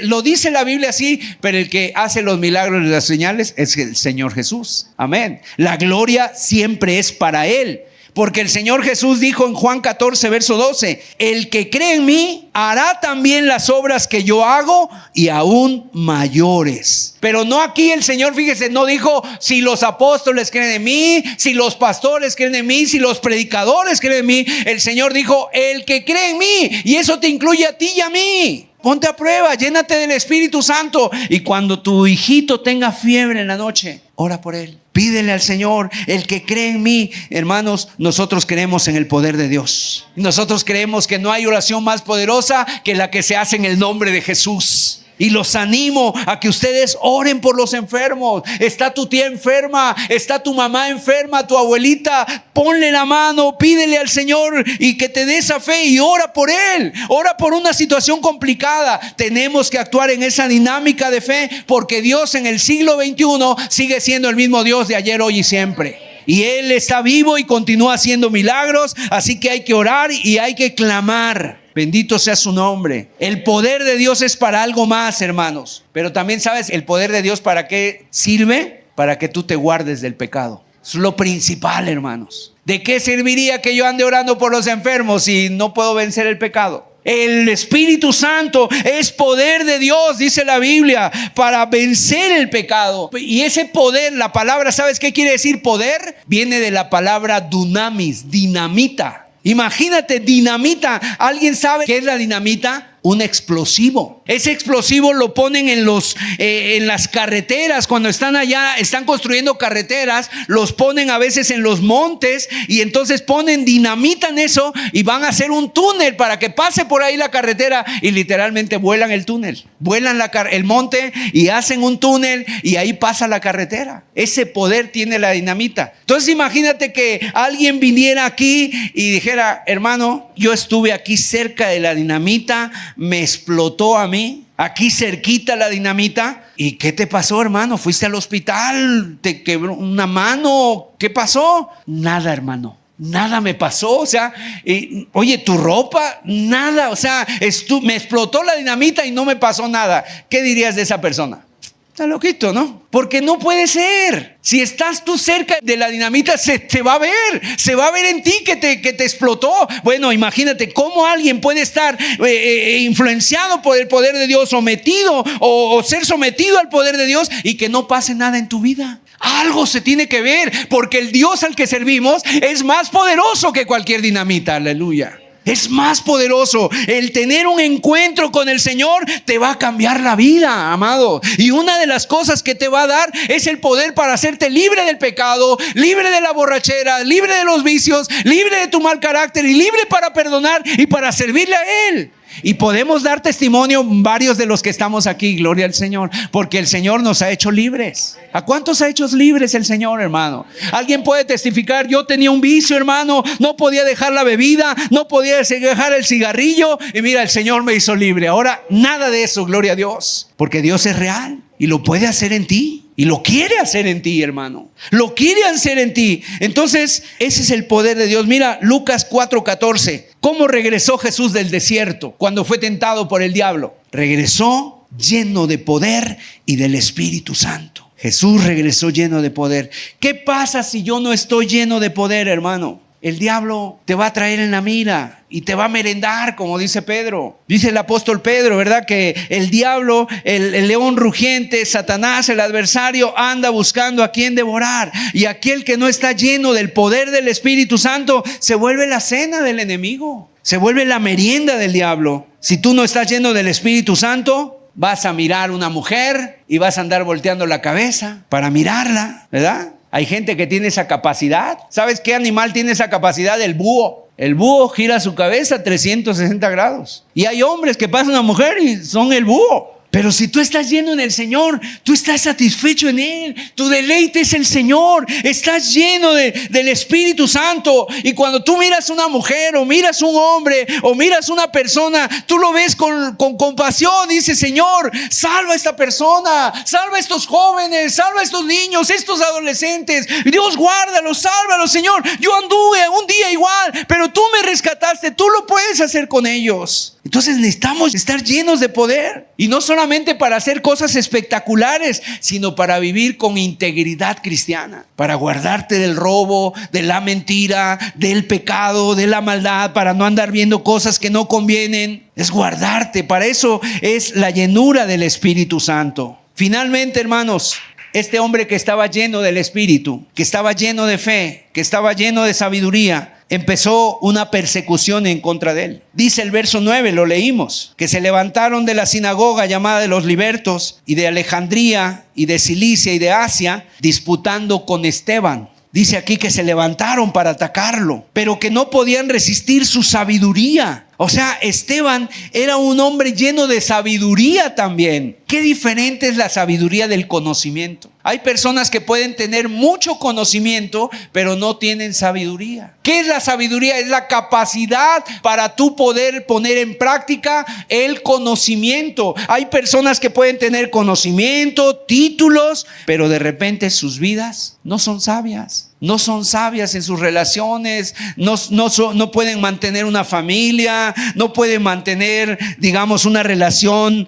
lo dice la Biblia así, pero el que hace los milagros y las señales es el Señor Jesús. Amén. La gloria siempre es para él. Porque el Señor Jesús dijo en Juan 14, verso 12, el que cree en mí hará también las obras que yo hago y aún mayores. Pero no aquí el Señor, fíjese, no dijo si los apóstoles creen en mí, si los pastores creen en mí, si los predicadores creen en mí. El Señor dijo, el que cree en mí, y eso te incluye a ti y a mí. Ponte a prueba, llénate del Espíritu Santo. Y cuando tu hijito tenga fiebre en la noche, ora por él. Pídele al Señor, el que cree en mí. Hermanos, nosotros creemos en el poder de Dios. Nosotros creemos que no hay oración más poderosa que la que se hace en el nombre de Jesús. Y los animo a que ustedes oren por los enfermos. Está tu tía enferma, está tu mamá enferma, tu abuelita. Ponle la mano, pídele al Señor y que te dé esa fe y ora por él. Ora por una situación complicada. Tenemos que actuar en esa dinámica de fe porque Dios en el siglo XXI sigue siendo el mismo Dios de ayer, hoy y siempre. Y Él está vivo y continúa haciendo milagros. Así que hay que orar y hay que clamar. Bendito sea su nombre. El poder de Dios es para algo más, hermanos. Pero también sabes, el poder de Dios ¿para qué sirve? Para que tú te guardes del pecado. Es lo principal, hermanos. ¿De qué serviría que yo ande orando por los enfermos si no puedo vencer el pecado? El Espíritu Santo es poder de Dios, dice la Biblia, para vencer el pecado. Y ese poder, la palabra, ¿sabes qué quiere decir poder? Viene de la palabra dunamis, dinamita. Imagínate, dinamita. ¿Alguien sabe qué es la dinamita? Un explosivo. Ese explosivo lo ponen en las carreteras. Cuando están allá, están construyendo carreteras, los ponen a veces en los montes y entonces ponen dinamita en eso y van a hacer un túnel para que pase por ahí la carretera y literalmente vuelan el túnel. Vuelan el monte y hacen un túnel y ahí pasa la carretera. Ese poder tiene la dinamita. Entonces imagínate que alguien viniera aquí y dijera, hermano, yo estuve aquí cerca de la dinamita, me explotó a mí, aquí cerquita la dinamita. ¿Y qué te pasó, hermano? ¿Fuiste al hospital? ¿Te quebró una mano? ¿Qué pasó? Nada, hermano. Nada me pasó, o sea, oye, tu ropa, nada, o sea, me explotó la dinamita y no me pasó nada. ¿Qué dirías de esa persona? Está loquito, ¿no? Porque no puede ser. Si estás tú cerca de la dinamita, se te va a ver en ti que te explotó. Bueno, imagínate cómo alguien puede estar influenciado por el poder de Dios, sometido o ser sometido al poder de Dios y que no pase nada en tu vida. Algo se tiene que ver, porque el Dios al que servimos es más poderoso que cualquier dinamita. Aleluya. Es más poderoso. El tener un encuentro con el Señor te va a cambiar la vida, amado. Y una de las cosas que te va a dar es el poder para hacerte libre del pecado, libre de la borrachera, libre de los vicios, libre de tu mal carácter y libre para perdonar y para servirle a Él. Y podemos dar testimonio varios de los que estamos aquí, gloria al Señor, porque el Señor nos ha hecho libres. ¿A cuántos ha hecho libres el Señor, hermano? Alguien puede testificar, yo tenía un vicio, hermano, no podía dejar la bebida, no podía dejar el cigarrillo y mira, el Señor me hizo libre. Ahora nada de eso, gloria a Dios, porque Dios es real y lo puede hacer en ti. Y lo quiere hacer en ti, hermano. Lo quiere hacer en ti. Entonces, ese es el poder de Dios. Mira, Lucas 4:14. ¿Cómo regresó Jesús del desierto cuando fue tentado por el diablo? Regresó lleno de poder y del Espíritu Santo. Jesús regresó lleno de poder. ¿Qué pasa si yo no estoy lleno de poder, hermano? El diablo te va a traer en la mira y te va a merendar, como dice Pedro. Dice el apóstol Pedro, ¿verdad? Que el diablo, el león rugiente, Satanás, el adversario, anda buscando a quien devorar. Y aquel que no está lleno del poder del Espíritu Santo se vuelve la cena del enemigo. Se vuelve la merienda del diablo. Si tú no estás lleno del Espíritu Santo, vas a mirar una mujer y vas a andar volteando la cabeza para mirarla, ¿verdad? Hay gente que tiene esa capacidad. ¿Sabes qué animal tiene esa capacidad? El búho. El búho gira su cabeza 360 grados. Y hay hombres que pasan a una mujer y son el búho. Pero si tú estás lleno en el Señor, tú estás satisfecho en Él. Tu deleite es el Señor. Estás lleno del Espíritu Santo. Y cuando tú miras una mujer o miras un hombre o miras una persona, tú lo ves con compasión. Dices, Señor, salva a esta persona, salva a estos jóvenes, salva a estos niños, estos adolescentes. Dios, guárdalos, sálvalos, Señor. Yo anduve un día igual, pero tú me rescataste. ayudaste, tú lo puedes hacer con ellos. Entonces necesitamos estar llenos de poder. Y no solamente para hacer cosas espectaculares, sino para vivir con integridad cristiana. Para guardarte del robo, de la mentira, del pecado, de la maldad, para no andar viendo cosas que no convienen. Es guardarte. Para eso es la llenura del Espíritu Santo. Finalmente, hermanos, este hombre que estaba lleno del Espíritu, que estaba lleno de fe, que estaba lleno de sabiduría, empezó una persecución en contra de él. Dice el verso 9, lo leímos, que se levantaron de la sinagoga llamada de los libertos y de Alejandría y de Cilicia y de Asia, disputando con Esteban. Dice aquí que se levantaron para atacarlo, pero que no podían resistir su sabiduría. O sea, Esteban era un hombre lleno de sabiduría también. Qué diferente es la sabiduría del conocimiento. Hay personas que pueden tener mucho conocimiento, pero no tienen sabiduría. ¿Qué es la sabiduría? Es la capacidad para tú poder poner en práctica el conocimiento. Hay personas que pueden tener conocimiento, títulos, pero de repente sus vidas no son sabias. No son sabias en sus relaciones, no pueden mantener una familia, no pueden mantener, digamos, una relación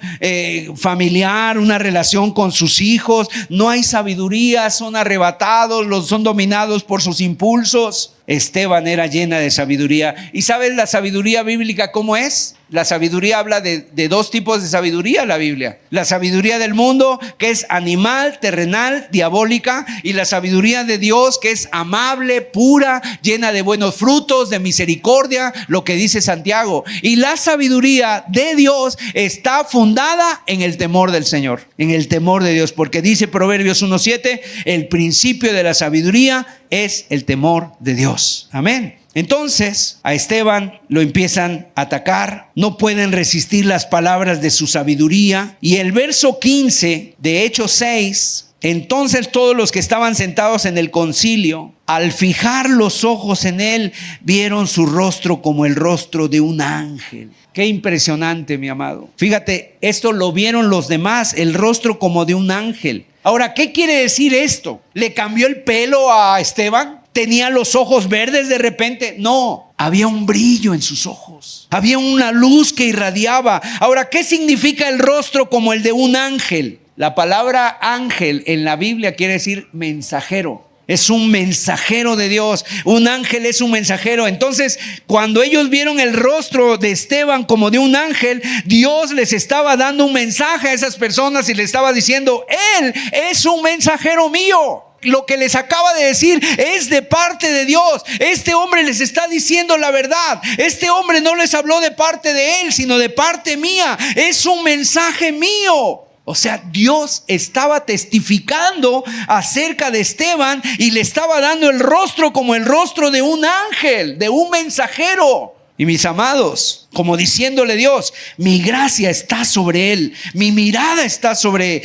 familiar, una relación con sus hijos. No hay sabiduría, son arrebatados, son dominados por sus impulsos. Esteban era llena de sabiduría. ¿Y sabes la sabiduría bíblica cómo es? La sabiduría habla de dos tipos de sabiduría, la Biblia. La sabiduría del mundo, que es animal, terrenal, diabólica, y la sabiduría de Dios, que es amable, pura, llena de buenos frutos, de misericordia, lo que dice Santiago. Y la sabiduría de Dios está fundada en el temor del Señor, en el temor de Dios, porque dice Proverbios 1:7, el principio de la sabiduría es el temor de Dios. Amén. Entonces a Esteban lo empiezan a atacar, no pueden resistir las palabras de su sabiduría. Y el verso 15 de Hechos 6, entonces todos los que estaban sentados en el concilio, al fijar los ojos en él, vieron su rostro como el rostro de un ángel. Qué impresionante, mi amado. Fíjate, esto lo vieron los demás, el rostro como de un ángel. Ahora, ¿qué quiere decir esto? ¿Le cambió el pelo a Esteban? ¿Tenía los ojos verdes de repente? No, había un brillo en sus ojos. Había una luz que irradiaba. Ahora, ¿qué significa el rostro como el de un ángel? La palabra ángel en la Biblia quiere decir mensajero. Es un mensajero de Dios. Un ángel es un mensajero. Entonces, cuando ellos vieron el rostro de Esteban como de un ángel, Dios les estaba dando un mensaje a esas personas y les estaba diciendo: Él es un mensajero mío. Lo que les acaba de decir es de parte de Dios. Este hombre les está diciendo la verdad. Este hombre no les habló de parte de él, sino de parte mía. Es un mensaje mío. O sea, Dios estaba testificando acerca de Esteban y le estaba dando el rostro como el rostro de un ángel, de un mensajero. Y mis amados, como diciéndole Dios, mi gracia está sobre él, mi mirada está sobre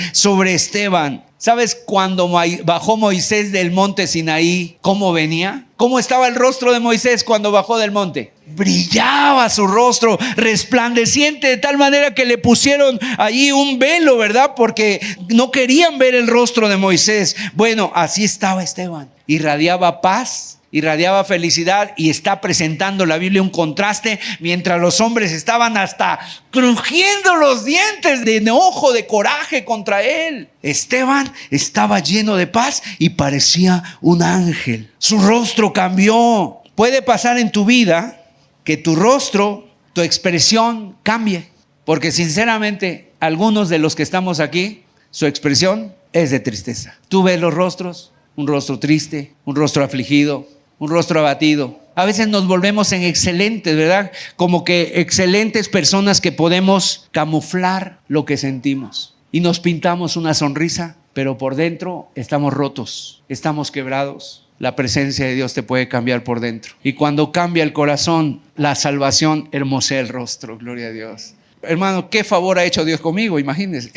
Esteban. ¿Sabes cuando bajó Moisés del monte Sinaí, cómo venía? ¿Cómo estaba el rostro de Moisés cuando bajó del monte? Brillaba su rostro, resplandeciente, de tal manera que le pusieron allí un velo, ¿verdad? Porque no querían ver el rostro de Moisés. Bueno, así estaba Esteban. Irradiaba paz, irradiaba felicidad, y está presentando la Biblia un contraste mientras los hombres estaban hasta crujiendo los dientes de enojo, de coraje contra él. Esteban estaba lleno de paz y parecía un ángel. Su rostro cambió. Puede pasar en tu vida que tu rostro, tu expresión cambie, porque sinceramente algunos de los que estamos aquí, su expresión es de tristeza. Tú ves los rostros, un rostro triste, un rostro afligido, un rostro abatido. A veces nos volvemos en excelentes, ¿verdad? Como que excelentes personas que podemos camuflar lo que sentimos. Y nos pintamos una sonrisa, pero por dentro estamos rotos, estamos quebrados. La presencia de Dios te puede cambiar por dentro. Y cuando cambia el corazón, la salvación hermosea el rostro. Gloria a Dios. Hermano, ¿qué favor ha hecho Dios conmigo? Imagínense.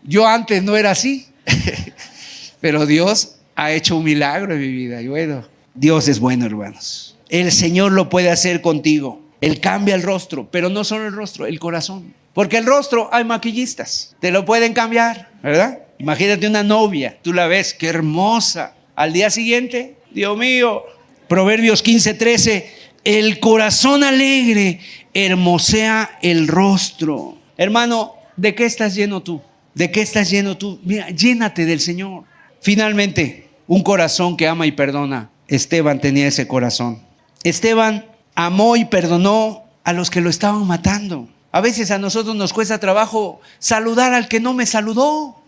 Yo antes no era así. Pero Dios ha hecho un milagro en mi vida. Y bueno, Dios es bueno, hermanos. El Señor lo puede hacer contigo. Él cambia el rostro, pero no solo el rostro, el corazón. Porque el rostro hay maquillistas. Te lo pueden cambiar, ¿verdad? Imagínate una novia. Tú la ves, qué hermosa. Al día siguiente, Dios mío. Proverbios 15:13. El corazón alegre hermosea el rostro. Hermano, ¿de qué estás lleno tú? ¿De qué estás lleno tú? Mira, llénate del Señor. Finalmente, un corazón que ama y perdona. Esteban tenía ese corazón. Esteban amó y perdonó a los que lo estaban matando. A veces a nosotros nos cuesta trabajo saludar al que no me saludó.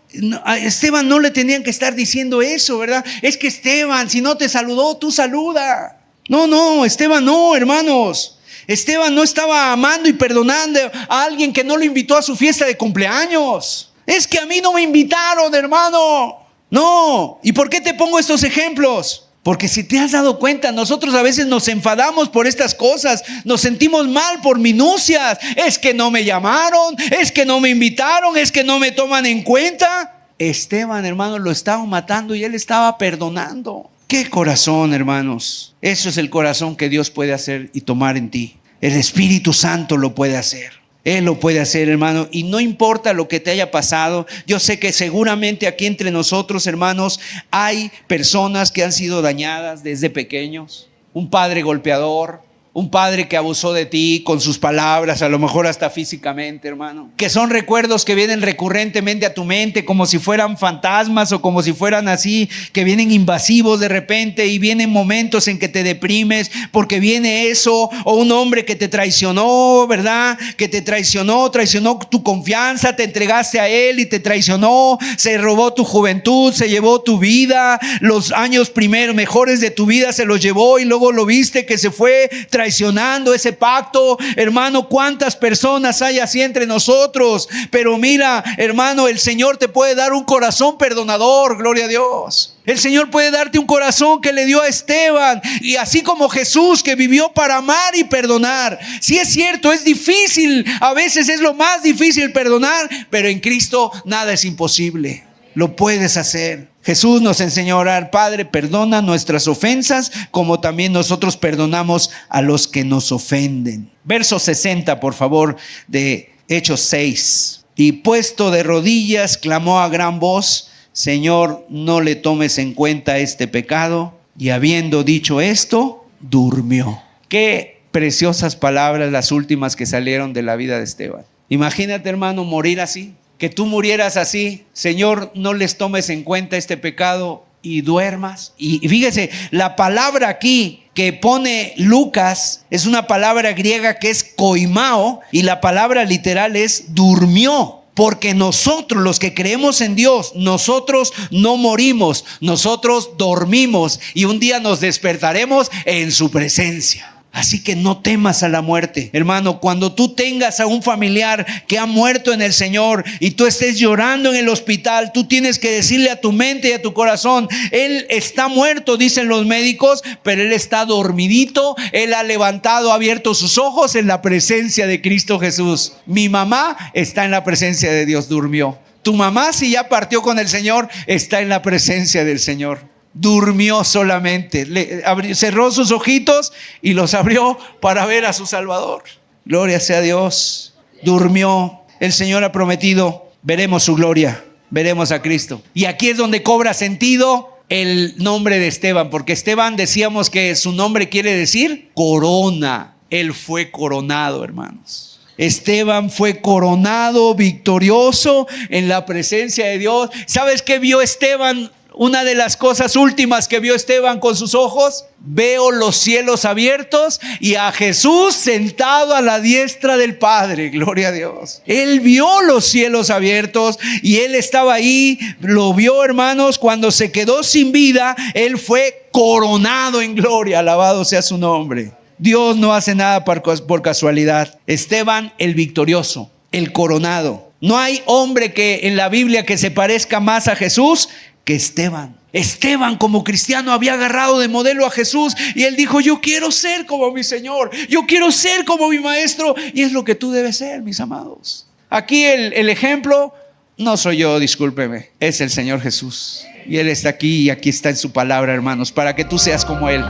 A Esteban no le tenían que estar diciendo eso, ¿verdad? Es que Esteban, si no te saludó, tú saluda. No, Esteban no, hermanos. Esteban no estaba amando y perdonando a alguien que no lo invitó a su fiesta de cumpleaños. Es que a mí no me invitaron, hermano. No. ¿Y por qué te pongo estos ejemplos? Porque si te has dado cuenta, nosotros a veces nos enfadamos por estas cosas, nos sentimos mal por minucias. Es que no me llamaron, es que no me invitaron, es que no me toman en cuenta. Esteban, hermanos, lo estaban matando y él estaba perdonando. ¡Qué corazón, hermanos! Eso es el corazón que Dios puede hacer y tomar en ti. El Espíritu Santo lo puede hacer. Él lo puede hacer, hermano, y no importa lo que te haya pasado. Yo sé que seguramente aquí entre nosotros, hermanos, hay personas que han sido dañadas desde pequeños. Un padre golpeador, un padre que abusó de ti con sus palabras, a lo mejor hasta físicamente, hermano. Que son recuerdos que vienen recurrentemente a tu mente como si fueran fantasmas o como si fueran así, que vienen invasivos de repente y vienen momentos en que te deprimes porque viene eso. O un hombre que te traicionó, ¿verdad? Que te traicionó tu confianza, te entregaste a él y te traicionó. Se robó tu juventud, se llevó tu vida, los años primeros mejores de tu vida se los llevó y luego lo viste que se fue traicionando ese pacto. Hermano, cuántas personas hay así entre nosotros. Pero mira, hermano, el Señor te puede dar un corazón perdonador, gloria a Dios. El Señor puede darte un corazón que le dio a Esteban. Y así como Jesús, que vivió para amar y perdonar. Sí, es cierto, es difícil, a veces es lo más difícil perdonar, pero en Cristo nada es imposible. Lo puedes hacer. Jesús nos enseñó a orar: Padre, perdona nuestras ofensas, como también nosotros perdonamos a los que nos ofenden. Verso 60, por favor, de Hechos 6. Y puesto de rodillas, clamó a gran voz: Señor, no le tomes en cuenta este pecado. Y habiendo dicho esto, durmió. Qué preciosas palabras las últimas que salieron de la vida de Esteban. Imagínate, hermano, morir así. Que tú murieras así: Señor, no les tomes en cuenta este pecado, y duermas. Y fíjese, la palabra aquí que pone Lucas es una palabra griega que es koimao, y la palabra literal es durmió. Porque nosotros, los que creemos en Dios, nosotros no morimos, nosotros dormimos y un día nos despertaremos en su presencia. Así que no temas a la muerte, hermano. Cuando tú tengas a un familiar que ha muerto en el Señor y tú estés llorando en el hospital, tú tienes que decirle a tu mente y a tu corazón: Él está muerto, dicen los médicos, pero Él está dormidito. Él ha levantado, ha abierto sus ojos en la presencia de Cristo Jesús. Mi mamá está en la presencia de Dios, durmió. Tu mamá, si ya partió con el Señor, está en la presencia del Señor. Durmió solamente, cerró sus ojitos y los abrió para ver a su Salvador. Gloria sea a Dios. Durmió. El Señor ha prometido: veremos su gloria, veremos a Cristo. Y aquí es donde cobra sentido el nombre de Esteban, porque Esteban, decíamos que su nombre quiere decir corona. Él fue coronado, hermanos. Esteban fue coronado, victorioso en la presencia de Dios. ¿Sabes qué vio Esteban? Una de las cosas últimas que vio Esteban con sus ojos: veo los cielos abiertos y a Jesús sentado a la diestra del Padre. Gloria a Dios. Él vio los cielos abiertos y él estaba ahí. Lo vio, hermanos, cuando se quedó sin vida. Él fue coronado en gloria. Alabado sea su nombre. Dios no hace nada por casualidad. Esteban, el victorioso, el coronado. No hay hombre que en la Biblia que se parezca más a Jesús que Esteban. Esteban, como cristiano, había agarrado de modelo a Jesús y él dijo: yo quiero ser como mi Señor, yo quiero ser como mi Maestro. Y es lo que tú debes ser, mis amados. Aquí el ejemplo no soy yo, discúlpeme, es el Señor Jesús. Y Él está aquí y aquí está en su palabra, hermanos, para que tú seas como Él.